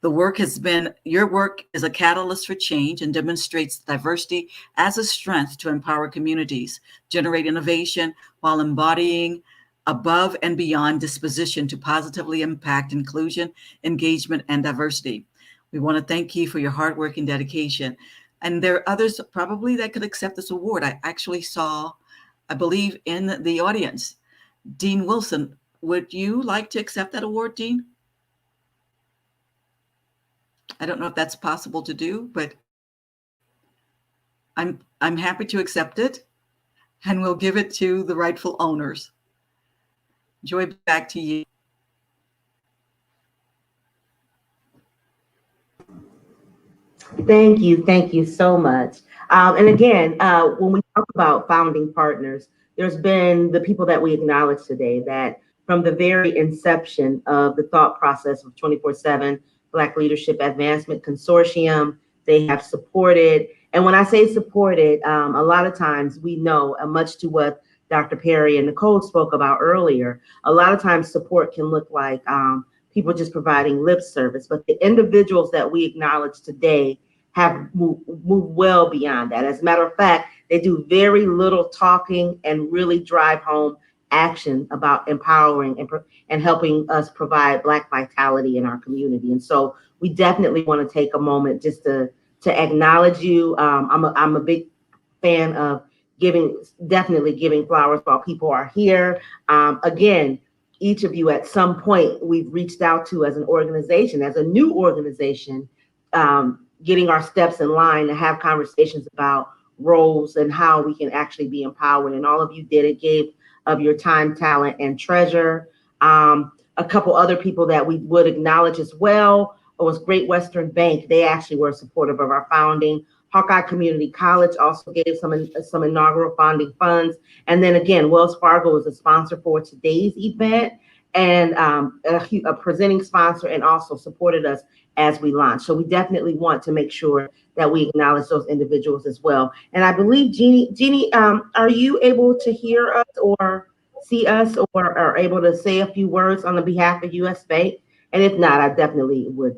Your work is a catalyst for change and demonstrates diversity as a strength to empower communities, generate innovation while embodying above and beyond disposition to positively impact inclusion, engagement, and diversity. We want to thank you for your hard work and dedication. And there are others probably that could accept this award. I actually saw, I believe, in the audience, Dean Wilson. Would you like to accept that award, Dean? I don't know if that's possible to do, but I'm happy to accept it, and we'll give it to the rightful owners. Joy, back to you. Thank you so much. And again, when we talk about founding partners, there's been the people that we acknowledge today that from the very inception of the thought process of 24/7 Black Leadership Advancement Consortium, they have supported. And when I say supported, a lot of times we know, much to what Dr. Perry and Nicole spoke about earlier, a lot of times support can look like people just providing lip service, but the individuals that we acknowledge today have moved well beyond that. As a matter of fact, they do very little talking and really drive home action about empowering and helping us provide Black vitality in our community. And so we definitely want to take a moment just to acknowledge you. I'm a big fan of definitely giving flowers while people are here. Again, each of you at some point we've reached out to as an organization, as a new organization, getting our steps in line to have conversations about roles and how we can actually be empowered. And all of you did it, gave of your time, talent, and treasure. A couple other people that we would acknowledge as well was Great Western Bank. They actually were supportive of our founding. Hawkeye Community College also gave some inaugural founding funds. And then again, Wells Fargo was a sponsor for today's event and a presenting sponsor, and also supported us as we launched. So we definitely want to make sure that we acknowledge those individuals as well. And I believe Jeannie, are you able to hear us or see us, or are able to say a few words on the behalf of US Bank? And if not, I definitely would.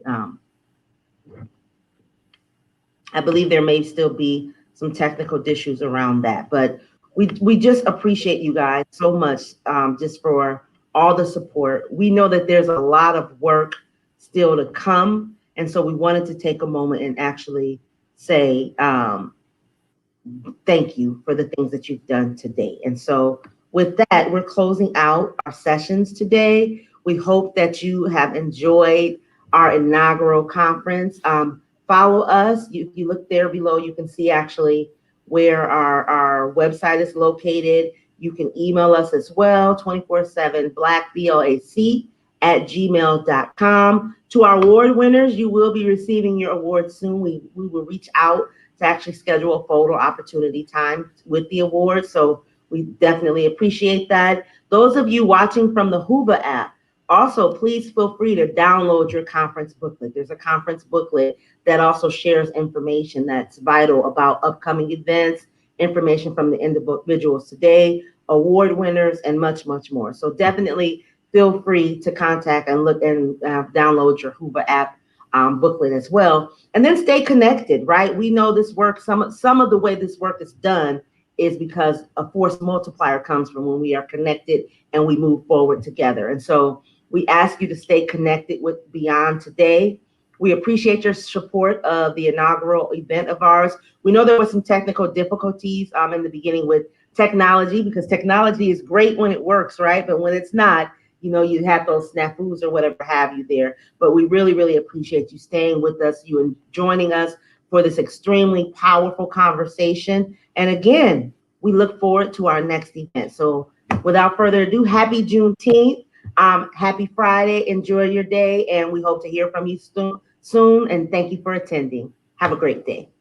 I believe there may still be some technical issues around that, but we just appreciate you guys so much, just for all the support. We know that there's a lot of work still to come, and so we wanted to take a moment and actually say thank you for the things that you've done today. And so with that, we're closing out our sessions today. We hope that you have enjoyed our inaugural conference. Follow us. If you look there below, you can see actually where our website is located. You can email us as well, 24/7 blackblac@gmail.com. To our award winners, you will be receiving your award soon. We will reach out to actually schedule a photo opportunity time with the award. So we definitely appreciate that. Those of you watching from the Hoover app, also please feel free to download your conference booklet. There's a conference booklet that also shares information that's vital about upcoming events, information from the individuals today, award winners, and much, much more. So definitely feel free to contact and look and download your Hoover app booklet as well. And then stay connected, right? We know this work, some of the way this work is done is because a force multiplier comes from when we are connected and we move forward together. And so we ask you to stay connected with Beyond Today. We appreciate your support of the inaugural event of ours. We know there were some technical difficulties in the beginning with technology, because technology is great when it works, right? But when it's not, you know, you have those snafus or whatever have you there. But we really, really appreciate you staying with us, you and joining us for this extremely powerful conversation. And again, we look forward to our next event. So without further ado, happy Juneteenth. Happy Friday. Enjoy your day. And we hope to hear from you soon. And thank you for attending. Have a great day.